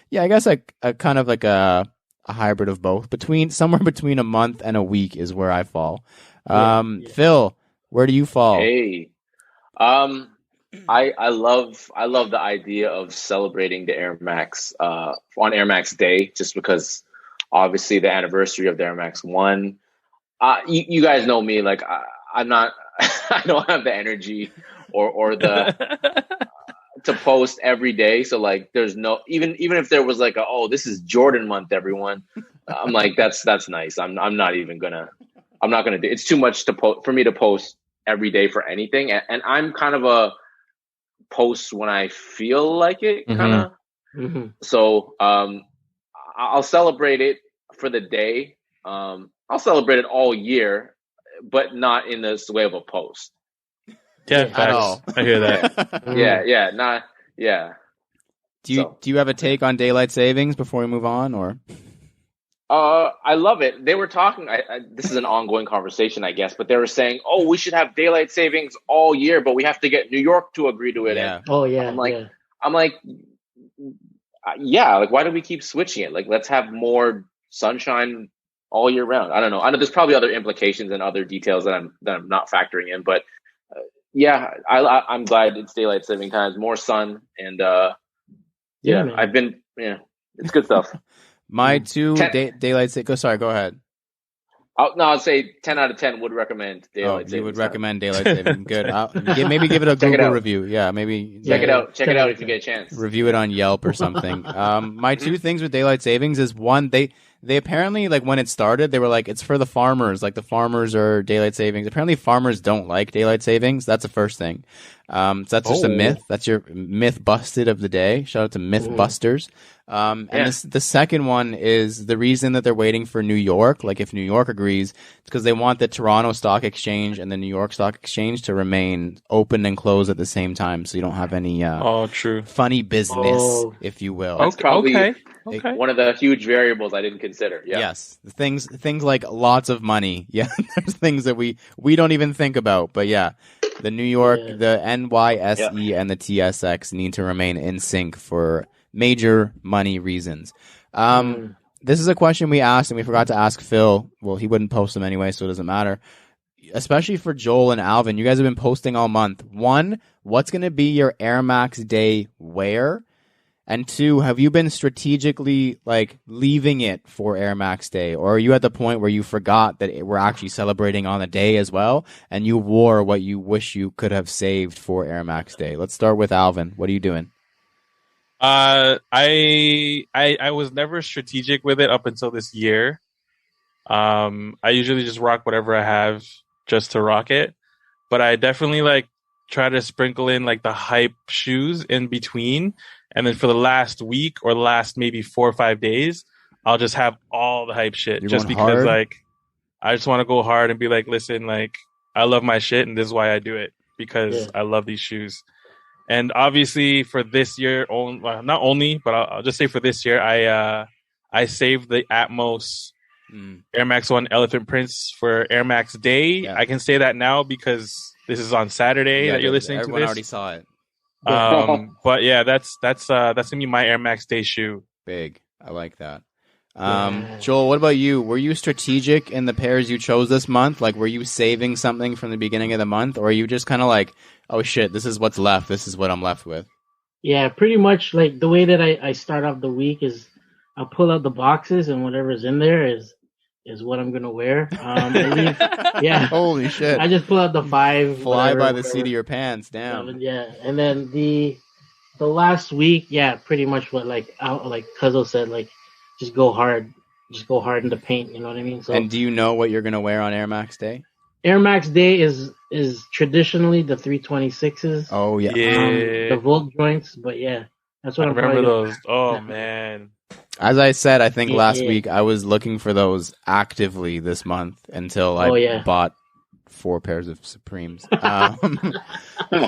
yeah, I guess I kind of like a hybrid of both. Somewhere between a month and a week is where I fall. Phil, where do you fall? Hey, I love the idea of celebrating the Air Max on Air Max Day, just because obviously the anniversary of the Air Max 1. You guys know me, like I'm not I don't have the energy or the to post every day. So like there's no, even if there was like this is Jordan month, everyone, I'm like that's nice. I'm not gonna do, it's too much for me to post every day for anything, and I'm kind of a post when I feel like it, kind of. Mm-hmm. So I'll celebrate it for the day. I'll celebrate it all year, but not in this way of a post. Yeah, at all. I hear that. Do you have a take on daylight savings before we move on, or? I love it. They were talking. This is an ongoing conversation, I guess, but they were saying, "Oh, we should have daylight savings all year, but we have to get New York to agree to it." Yeah. And I'm like, yeah. Like, why do we keep switching it? Like, let's have more sunshine all year round. I don't know. I know there's probably other implications and other details that I'm not factoring in, but yeah, I'm glad it's daylight saving times, more sun, and it's good stuff. My two daylight savings. Sorry, go ahead. I'd say 10 out of 10 would recommend daylight savings. You would recommend daylight saving. Good. Maybe give it a Google review. Yeah, maybe. Check it out. Check it out if you get a chance. Review it on Yelp or something. My two things with daylight savings is, one, they apparently, like, when it started, they were like, it's for the farmers. Like, the farmers are daylight savings. Apparently, farmers don't like daylight savings. That's the first thing. So that's just a myth. That's your myth busted of the day. Shout out to Mythbusters. And the second one is the reason that they're waiting for New York. Like, if New York agrees, it's because they want the Toronto Stock Exchange and the New York Stock Exchange to remain open and closed at the same time, so you don't have any funny business, if you will. That's probably one of the huge variables I didn't consider. Yeah. Yes, things like lots of money. Yeah, there's things that we don't even think about. But yeah, the New York, the NYSE, and the TSX need to remain in sync for major money reasons. This is a question we asked and we forgot to ask Phil. Well, he wouldn't post them anyway, so it doesn't matter. Especially for Joel and Alvin, you guys have been posting all month. 1, what's going to be your Air Max Day wear? And 2, have you been strategically leaving it for Air Max Day, or are you at the point where you forgot that we're actually celebrating on the day as well, and you wore what you wish you could have saved for Air Max Day? Let's start with Alvin. What are you doing? I was never strategic with it up until this year. I usually just rock whatever I have just to rock it. But I definitely like try to sprinkle in like the hype shoes in between. And then for the last week or last maybe 4 or 5 days, I'll just have all the hype shit. You're just going because hard? like I just want to go hard and be like, listen, like I love my shit and this is why I do it, because I love these shoes. And obviously for this year, well, not only, but I'll just say for this year, I saved the Atmos Air Max 1 Elephant Prints for Air Max Day. Yeah. I can say that now because this is on Saturday that you're listening to this. Everyone already saw it. But yeah, that's gonna be my Air Max Day shoe. Big. I like that. Joel, what about you? Were you strategic in the pairs you chose this month? Like, were you saving something from the beginning of the month, or are you just kind of like, oh shit, this is what's left. This is what I'm left with? Yeah, pretty much. Like the way that I start off the week is I'll pull out the boxes and whatever's in there is what I'm gonna wear. Holy shit! I just pull out the 5. Fly by the seat of your pants, damn. Yeah, and then the last week, pretty much what like Cuzzo said, like just go hard in the paint. You know what I mean? So, and do you know what you're gonna wear on Air Max Day? Air Max Day is traditionally the 326s. Oh yeah, the Volt joints. But yeah, that's what I remember those. Oh man. As I said, I think last week I was looking for those actively this month until I bought 4 pairs of Supremes.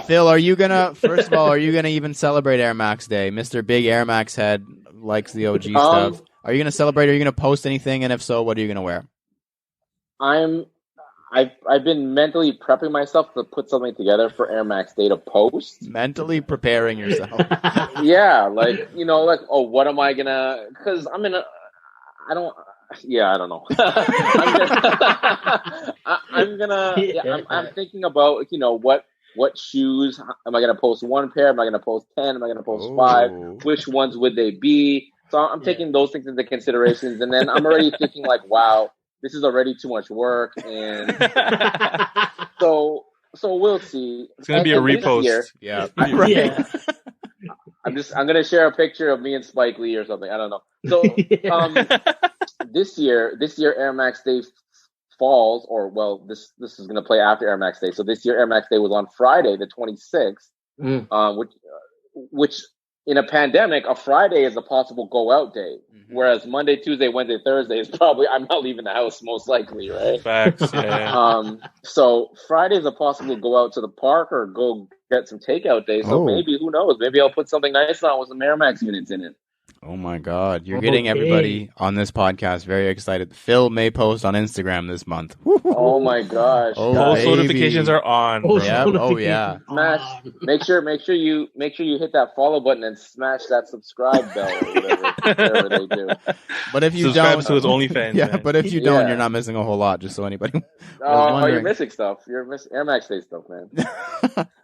Phil, first of all, are you gonna even celebrate Air Max Day? Mr. Big Air Max head likes the OG stuff. Are you gonna celebrate? Are you gonna post anything? And if so, what are you gonna wear? I've been mentally prepping myself to put something together for Air Max Day to post. Mentally preparing yourself. Yeah, like, what am I gonna? Because I don't know. I'm thinking about what shoes am I gonna post? 1 pair? Am I gonna post 10? Am I gonna post 5? Which ones would they be? So I'm taking those things into considerations, and then I'm already thinking like, wow, this is already too much work, and so we'll see. It's gonna be a repost. Yeah, right. Yeah. I'm gonna share a picture of me and Spike Lee or something. I don't know. So this year Air Max Day falls, or this is gonna play after Air Max Day. So this year Air Max Day was on Friday, the 26th, which in a pandemic, a Friday is a possible go out day. Whereas Monday, Tuesday, Wednesday, Thursday is probably I'm not leaving the house most likely, right? Facts, yeah. So Friday is a possible go out to the park or go get some takeout day. So maybe, who knows? Maybe I'll put something nice on with some Air Max units in it. Oh my God. You're getting everybody on this podcast very excited. Phil may post on Instagram this month. Oh my gosh. Post notifications are on. Oh yeah. Smash. Make sure you hit that follow button and smash that subscribe bell or whatever they do. But if you subscribe don't, to his OnlyFans. Yeah, man. But if you don't, you're not missing a whole lot. Just so anybody. You're missing stuff. You're missing Air Max Day stuff, man.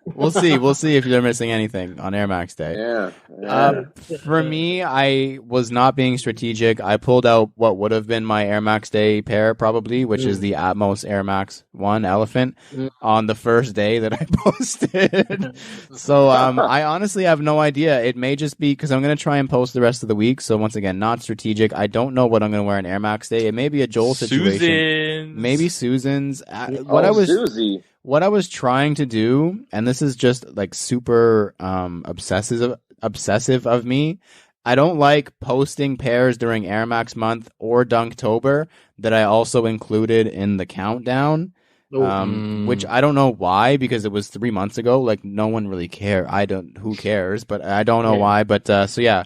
We'll see if you're missing anything on Air Max Day. Yeah. For me, I was not being strategic. I pulled out what would have been my Air Max Day pair, probably, which is the Atmos Air Max 1 Elephant on the first day that I posted. So I honestly have no idea. It may just be because I'm going to try and post the rest of the week. So once again, not strategic. I don't know what I'm going to wear on Air Max Day. It may be a Joel situation. Maybe Susan's. Susie. What I was trying to do, and this is just like super obsessive of me, I don't like posting pairs during Air Max month or Dunktober that I also included in the countdown, which I don't know why, because it was 3 months ago. Like, no one really cared. Who cares? But I don't know why. But so yeah,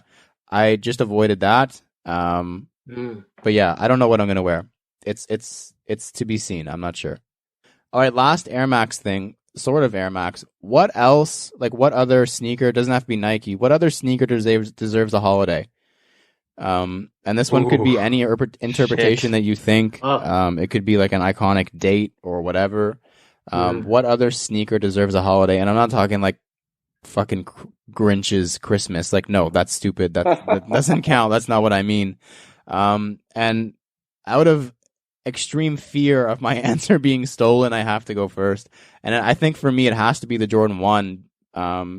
I just avoided that. But yeah, I don't know what I'm gonna wear. It's to be seen. I'm not sure. All right, last Air Max thing, sort of Air Max. What else, like what other sneaker, doesn't have to be Nike, what other sneaker deserves a holiday? And this one could be any interpretation that you think. It could be like an iconic date or whatever. What other sneaker deserves a holiday? And I'm not talking like fucking Grinch's Christmas. Like, no, that's stupid. That doesn't count. That's not what I mean. And out of extreme fear of my answer being stolen, I have to go first. And I think for me, it has to be the Jordan 1.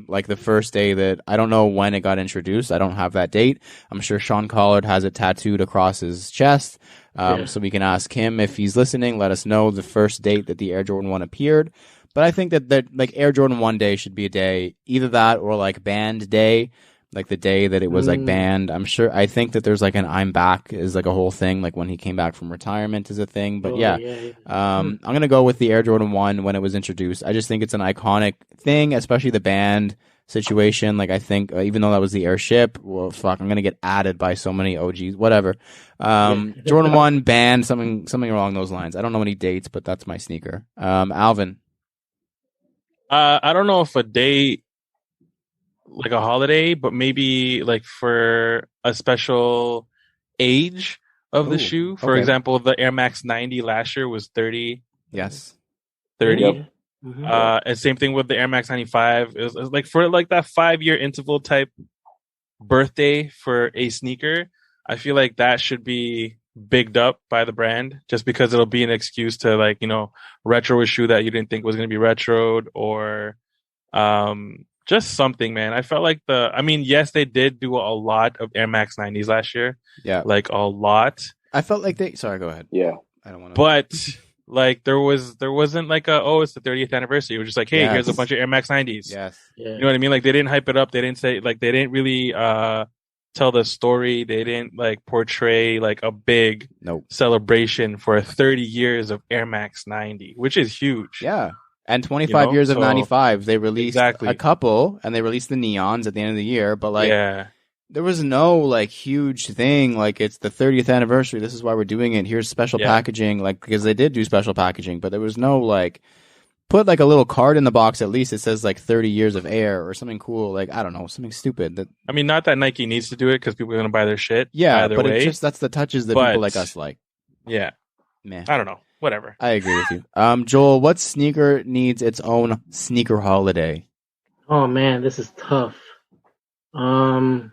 Like the first day that I don't know when it got introduced. I don't have that date. I'm sure Sean Collard has it tattooed across his chest. So we can ask him if he's listening. Let us know the first date that the Air Jordan 1 appeared. But I think that like Air Jordan 1 day should be a day, either that or like banned day, like the day that it was like banned. I think that there's like an I'm back is like a whole thing, like when he came back from retirement is a thing. But I'm going to go with the Air Jordan 1 when it was introduced. I just think it's an iconic thing, especially the band situation. Like I think even though that was the airship, well, fuck, I'm going to get added by so many OGs, whatever. Jordan 1 band, something along those lines. I don't know any dates, but that's my sneaker. Alvin. I don't know if a day, like a holiday, but maybe like for a special age of the shoe. For example, the Air Max 90 last year was 30. Yes. 30. Yep. And same thing with the Air Max 95. It was like for like that 5-year interval type birthday for a sneaker. I feel like that should be bigged up by the brand just because it'll be an excuse to like, retro a shoe that you didn't think was going to be retroed or just something, man. I felt like yes, they did do a lot of Air Max 90s last year. Yeah. Like a lot. I felt like sorry, go ahead. Yeah. I don't want to. But like there wasn't like it's the 30th anniversary. It was just like, hey, here's a bunch of Air Max 90s. Yes. You know what I mean? Like they didn't hype it up. They didn't say like they didn't really tell the story. They didn't like portray like a big celebration for 30 years of Air Max 90, which is huge. Yeah. And 25 years of 95, they released a couple, and they released the neons at the end of the year. But like, there was no like huge thing. Like it's the 30th anniversary. This is why we're doing it. Here's special packaging. Like because they did do special packaging, but there was no like put like a little card in the box. At least it says like 30 years of Air or something cool. Like I don't know, something stupid. That I mean, not that Nike needs to do it because people are gonna buy their shit. Yeah, but it's just that's the touches that people like us like. Yeah, man. I don't know. Whatever. I agree with you. Joel, what sneaker needs its own sneaker holiday? Oh man, this is tough. I'd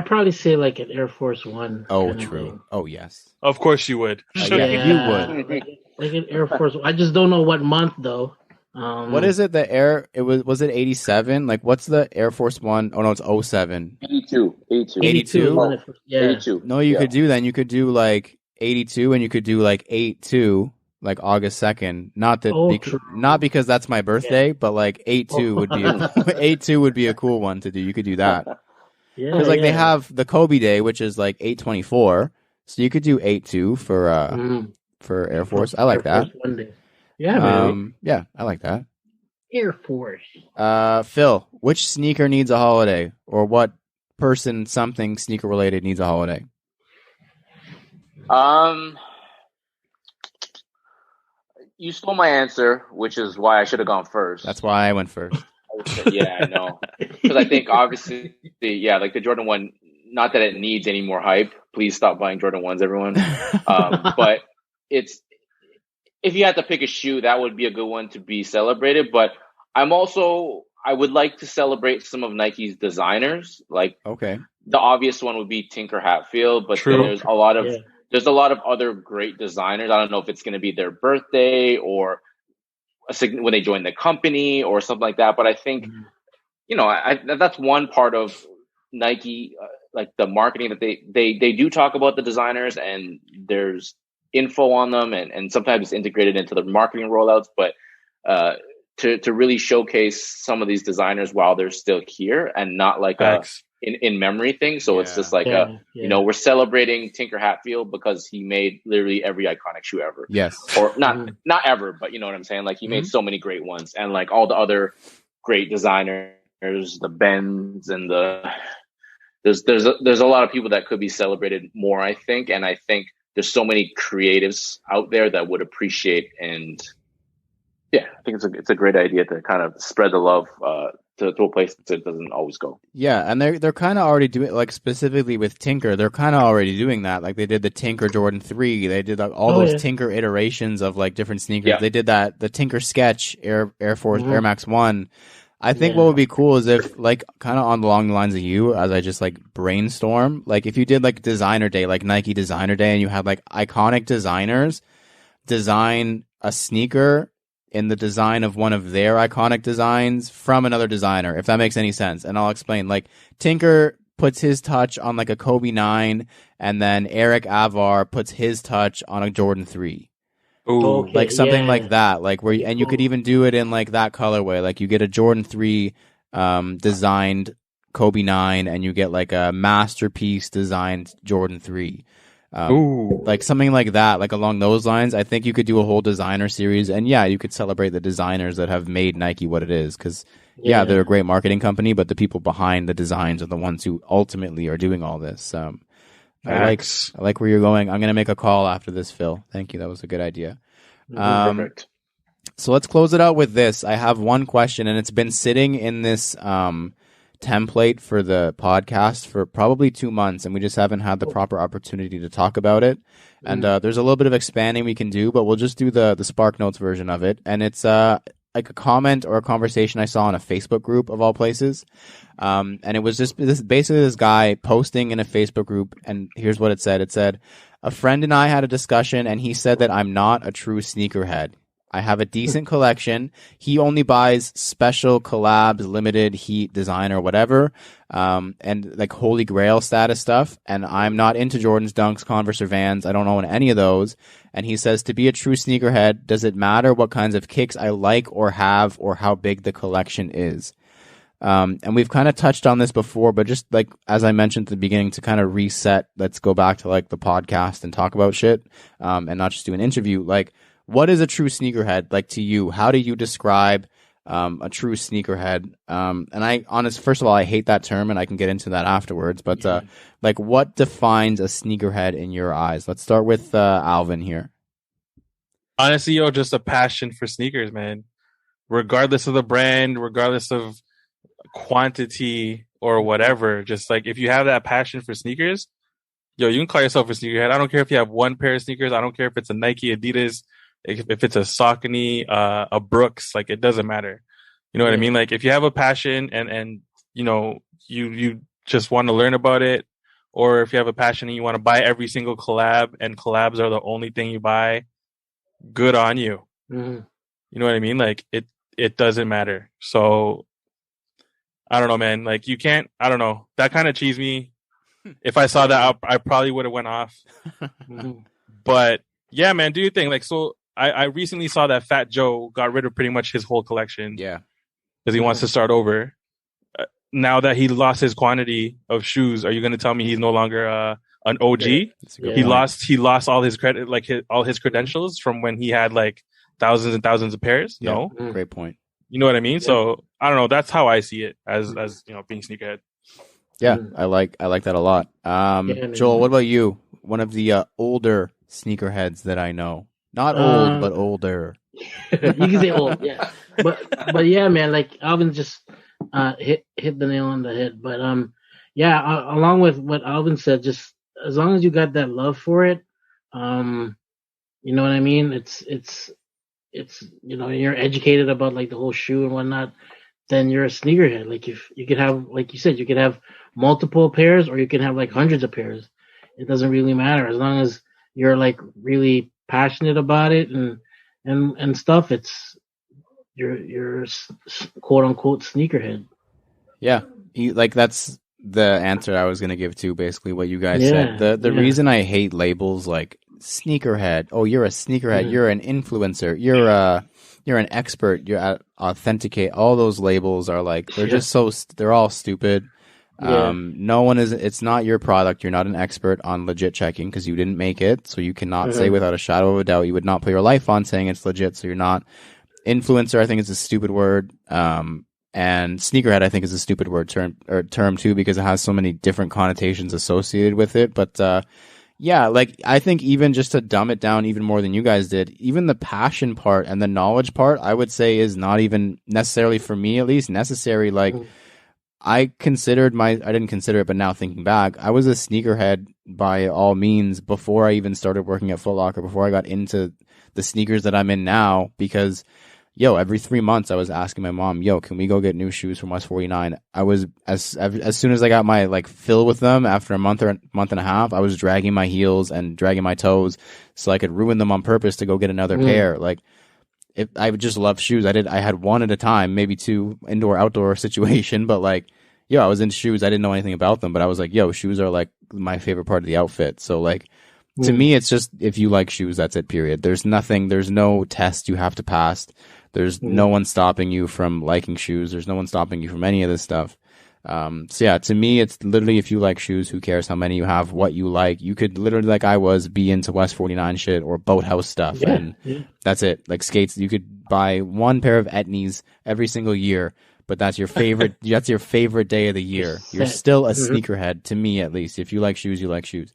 probably say like an Air Force One. Oh, true. Oh, yes. Of course you would. Yeah, you would. Like an Air Force. I just don't know what month though. What is it? Was it 87? Like what's the Air Force One? Oh no, it's 07. 82. 82. Yeah. 82. No, you could do then. You could do like 82, and you could do like 82, like August 2nd. Not because that's my birthday, but like 82 would be 82 would be a cool one to do. You could do that. Yeah, because they have the Kobe Day, which is like 8/24, so you could do 8/2 for Air Force. I like that. One day. Yeah, man. Yeah, I like that. Air Force. Phil, which sneaker needs a holiday, or what person, something sneaker related needs a holiday? You stole my answer, which is why I should have gone first. That's why I went first. Yeah, I know. Because I think obviously, like the Jordan 1, not that it needs any more hype. Please stop buying Jordan 1s, everyone. But if you had to pick a shoe, that would be a good one to be celebrated. But I would like to celebrate some of Nike's designers. Like, the obvious one would be Tinker Hatfield, but then there's a lot of other great designers. I don't know if it's going to be their birthday or when they join the company or something like that. But I think, that's one part of Nike, like the marketing that they do talk about the designers, and there's info on them, and sometimes it's integrated into the marketing rollouts. But to really showcase some of these designers while they're still here and not like in memory thing. So it's just like we're celebrating Tinker Hatfield because he made literally every iconic shoe ever. Yes. Or not ever, but you know what I'm saying? Like he made so many great ones, and like all the other great designers, the Bens and there's a lot of people that could be celebrated more, I think. And I think there's so many creatives out there that would appreciate, and I think it's a great idea to kind of spread the love to a place that it doesn't always go. Yeah, and they're kind of already doing, like specifically with Tinker, they're kind of already doing that. Like they did the Tinker Jordan 3, they did like all those Tinker iterations of like different sneakers. Yeah. They did the Tinker Sketch Air Force Air Max 1. I think what would be cool is if, like, kind of along the lines of you, as I just like brainstorm, like if you did like designer day, like Nike designer day, and you had like iconic designers design a sneaker in the design of one of their iconic designs from another designer, if that makes any sense. And I'll explain. Like Tinker puts his touch on like a Kobe 9, and then Eric Avar puts his touch on a Jordan 3. Ooh, like something like that, like where, and you could even do it in like that colorway. Like you get a Jordan 3 designed Kobe 9, and you get like a masterpiece designed Jordan 3. Like something like that, like along those lines. I think you could do a whole designer series, and yeah, you could celebrate the designers that have made Nike what it is, because they're a great marketing company, but the people behind the designs are the ones who ultimately are doing all this. I like where you're going. I'm gonna make a call after this, Phil. Thank you. That was a good idea. Perfect. So let's close it out with this. I have one question, and it's been sitting in this template for the podcast for probably 2 months, and we just haven't had the proper opportunity to talk about it. And there's a little bit of expanding we can do, but we'll just do the Spark Notes version of it. And it's like a comment or a conversation I saw in a Facebook group of all places. And it was just basically this guy posting in a Facebook group, and here's what it said. It said, "A friend and I had a discussion, and he said that I'm not a true sneakerhead. I have a decent collection. He only buys special collabs, limited heat, design, or whatever, and like holy grail status stuff. And I'm not into Jordans, Dunks, Converse, or Vans. I don't own any of those." And he says, "To be a true sneakerhead, does it matter what kinds of kicks I like or have, or how big the collection is?" And we've kind of touched on this before, but just like, as I mentioned at the beginning, to kind of reset, let's go back to like the podcast and talk about shit, and not just do an interview. Like, what is a true sneakerhead like to you? How do you describe a true sneakerhead? And first of all, I hate that term, and I can get into that afterwards. But like, what defines a sneakerhead in your eyes? Let's start with Alvin here. Honestly, just a passion for sneakers, man. Regardless of the brand, regardless of quantity or whatever, just like if you have that passion for sneakers, you can call yourself a sneakerhead. I don't care if you have one pair of sneakers. I don't care if it's a Nike, Adidas, if it's a Saucony, a Brooks, like it doesn't matter. You know what I mean? Like if you have a passion and you just want to learn about it, or if you have a passion and you want to buy every single collab, and collabs are the only thing you buy, good on you. You know what I mean? Like it doesn't matter. So I don't know, man. Like you can't. I don't know. That kind of cheesed me. If I saw that, I probably would have went off. But yeah, man, do your thing. Like, so I recently saw that Fat Joe got rid of pretty much his whole collection. Yeah, because he wants to start over. Now that he lost his quantity of shoes, are you going to tell me he's no longer an OG? He lost all his credit, like all his credentials from when he had like thousands and thousands of pairs. Yeah. No, great point. You know what I mean? Yeah. So I don't know. That's how I see it as being sneakerhead. Yeah, I like that a lot. Joel, what about you? One of the older sneakerheads that I know. Not old, but older. You can say old, yeah. But yeah, man, like Alvin just hit the nail on the head. But along with what Alvin said, just as long as you got that love for it, you know what I mean? It's you're educated about like the whole shoe and whatnot, then you're a sneakerhead. Like if you could have, like you said, you could have multiple pairs, or you can have like hundreds of pairs. It doesn't really matter as long as you're like really passionate about it and stuff. It's you're quote unquote sneakerhead. Yeah, that's the answer I was going to give to basically what you guys said. The reason I hate labels like sneakerhead, oh, you're a sneakerhead, you're an influencer, you're an expert, you're authenticate, all those labels are like, they're just they're all stupid. No one is, it's not your product. You're not an expert on legit checking because you didn't make it. So you cannot say without a shadow of a doubt, you would not put your life on saying it's legit. So you're not. Influencer, I think, is a stupid word. And sneakerhead, I think, is a stupid word term too, because it has so many different connotations associated with it. But like I think even just to dumb it down even more than you guys did, even the passion part and the knowledge part, I would say is not even necessarily, for me at least, necessary. Like I didn't consider it, but now thinking back, I was a sneakerhead by all means before I even started working at Foot Locker, before I got into the sneakers that I'm in now, because every 3 months I was asking my mom, can we go get new shoes from West 49? I was, as soon as I got my like fill with them after a month and a half, I was dragging my heels and dragging my toes so I could ruin them on purpose to go get another pair. Like, I just love shoes. I had one at a time, maybe two, indoor, outdoor situation, but like, I was into shoes. I didn't know anything about them, but I was like, yo, shoes are like my favorite part of the outfit. So like, to me, it's just if you like shoes, that's it, period. There's no test you have to pass. There's no one stopping you from liking shoes. There's no one stopping you from any of this stuff. So yeah, to me, it's literally if you like shoes, who cares how many you have, what you like. You could literally, like I was, be into West 49 shit or Boathouse stuff, and that's it. Like skates, you could buy one pair of Etnies every single year, but that's your favorite. That's your favorite day of the year. You're still a sneakerhead, to me at least. If you like shoes, you like shoes.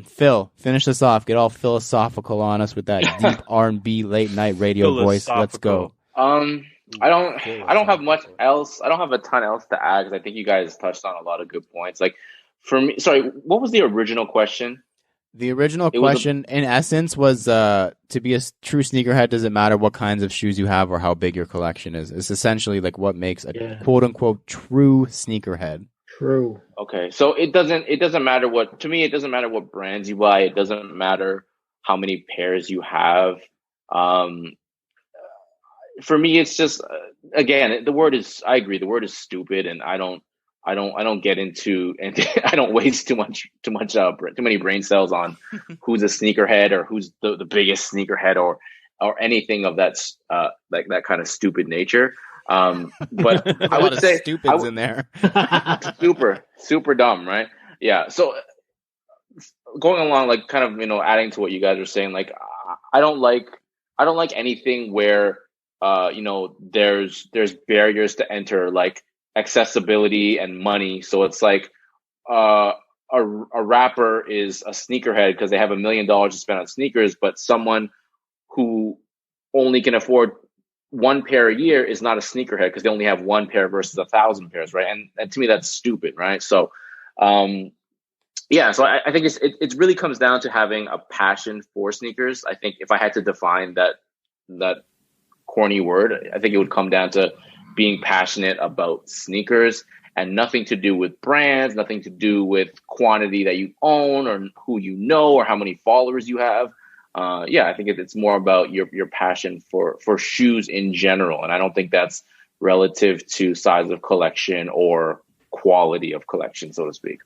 Phil, finish this off. Get all philosophical on us with that deep R&B late night radio voice. Let's go. I don't have much else. I don't have a ton else to add because I think you guys touched on a lot of good points. Like for me, sorry, what was the original question? The original question, in essence, was to be a true sneakerhead, does it matter what kinds of shoes you have or how big your collection is? It's essentially like what makes a quote unquote true sneakerhead. True. Okay, so it doesn't matter what, to me, it doesn't matter what brands you buy. It doesn't matter how many pairs you have. For me, it's just again, I agree. The word is stupid, and I don't get into, and I don't waste too many brain cells on who's a sneakerhead or who's the biggest sneakerhead or anything of that like that kind of stupid nature. But I would say stupids in there. super dumb, right? Yeah. So going along, like kind of, adding to what you guys are saying, like I don't like anything where there's barriers to enter, like accessibility and money. So it's like a rapper is a sneakerhead because they have $1 million to spend on sneakers, but someone who only can afford one pair a year is not a sneakerhead because they only have one pair versus 1,000 pairs, right? And to me, that's stupid, right? So, so I think it really comes down to having a passion for sneakers. I think if I had to define that corny word, I think it would come down to being passionate about sneakers and nothing to do with brands, nothing to do with quantity that you own or who you know or how many followers you have. I think it's more about your passion for shoes in general. And I don't think that's relative to size of collection or quality of collection, so to speak.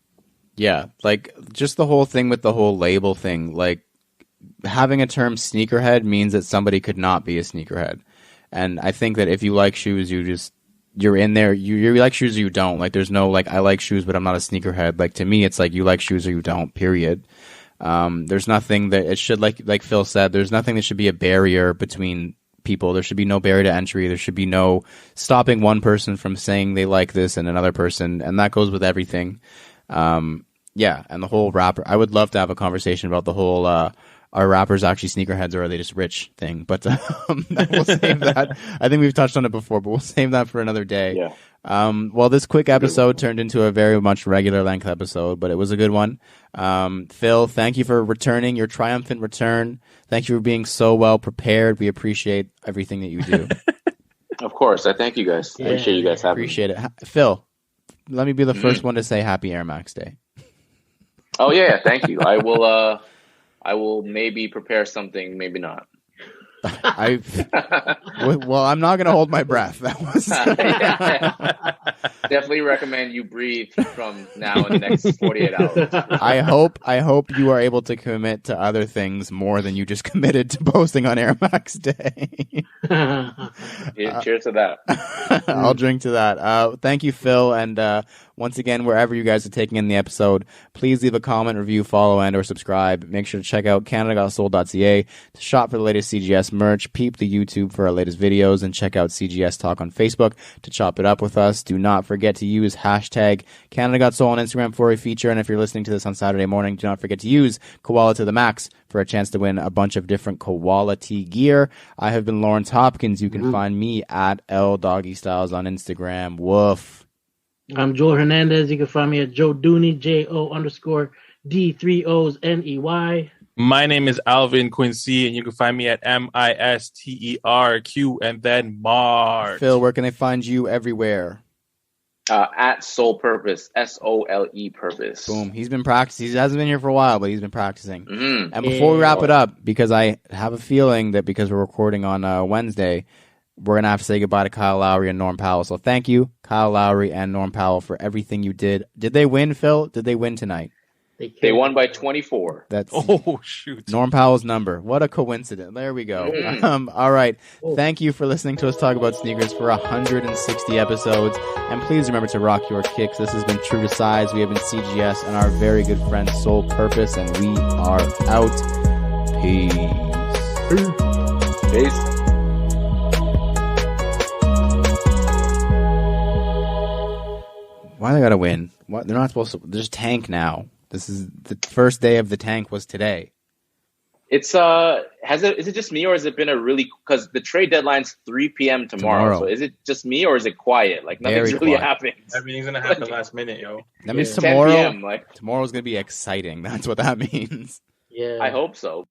Yeah, like just the whole thing with the whole label thing, like having a term sneakerhead means that somebody could not be a sneakerhead. And I think that if you like shoes, you're in there, you like shoes or you don't. Like there's no like, I like shoes, but I'm not a sneakerhead. Like to me, it's like you like shoes or you don't, period. There's nothing that it should, like Phil said, there's nothing that should be a barrier between people. There should be no barrier to entry. There should be no stopping one person from saying they like this and another person. And that goes with everything. And the whole rapper, I would love to have a conversation about the whole, are rappers actually sneakerheads or are they just rich thing? But we'll save that. I think we've touched on it before, but we'll save that for another day. Yeah. Well, this quick episode turned into a very much regular length episode, but it was a good one. Phil, thank you for returning, your triumphant return. Thank you for being so well prepared. We appreciate everything that you do. Of course. I thank you guys. I appreciate you guys having me. Appreciate it. Phil, let me be the first one to say happy Air Max Day. Oh, yeah. Thank you. I will maybe prepare something, maybe not. Well, I'm not going to hold my breath. That was definitely recommend you breathe from now in the next 48 hours. I hope you are able to commit to other things more than you just committed to posting on Air Max Day. Cheers to that. I'll drink to that. Thank you, Phil, and once again, wherever you guys are taking in the episode, please leave a comment, review, follow, and or subscribe. Make sure to check out canada.soul.ca to shop for the latest CGS merch, peep the YouTube for our latest videos, and check out CGS Talk on Facebook to chop it up with us. Do not forget to use hashtag CanadaGotSoul on Instagram for a feature, and if you're listening to this on Saturday morning, do not forget to use Koala to the Max for a chance to win a bunch of different quality gear. I have been Lawrence Hopkins. You can find me at LDoggyStyles on Instagram. Woof. I'm Joel Hernandez. You can find me at Joe Dooney, JO_D3OsNEY. My name is Alvin Quincy, and you can find me at MISTERQ and then Mart. Phil, where can they find you everywhere? At Soul Purpose, SOLE Purpose. Boom. He's been practicing. He hasn't been here for a while, but he's been practicing. Mm-hmm. And before we wrap it up, because I have a feeling that because we're recording on Wednesday, we're going to have to say goodbye to Kyle Lowry and Norm Powell. So thank you, Kyle Lowry and Norm Powell, for everything you did. Did they win, Phil? Did they win tonight? They won by 24. That's shoot. Norm Powell's number. What a coincidence. There we go. All right. Thank you for listening to us talk about sneakers for 160 episodes. And please remember to rock your kicks. This has been True to Size. We have been CGS and our very good friend Sole Purpose. And we are out. Peace. Why they gotta win? What? They're not supposed to. There's tank now. This is the first day of the tank was today. It's is it just me or has it been a really, because the trade deadline's 3 p.m. tomorrow. So is it just me or is it quiet? Like nothing's really happening. Everything's gonna happen last minute, yo. That means tomorrow. Tomorrow's gonna be exciting. That's what that means. Yeah, I hope so.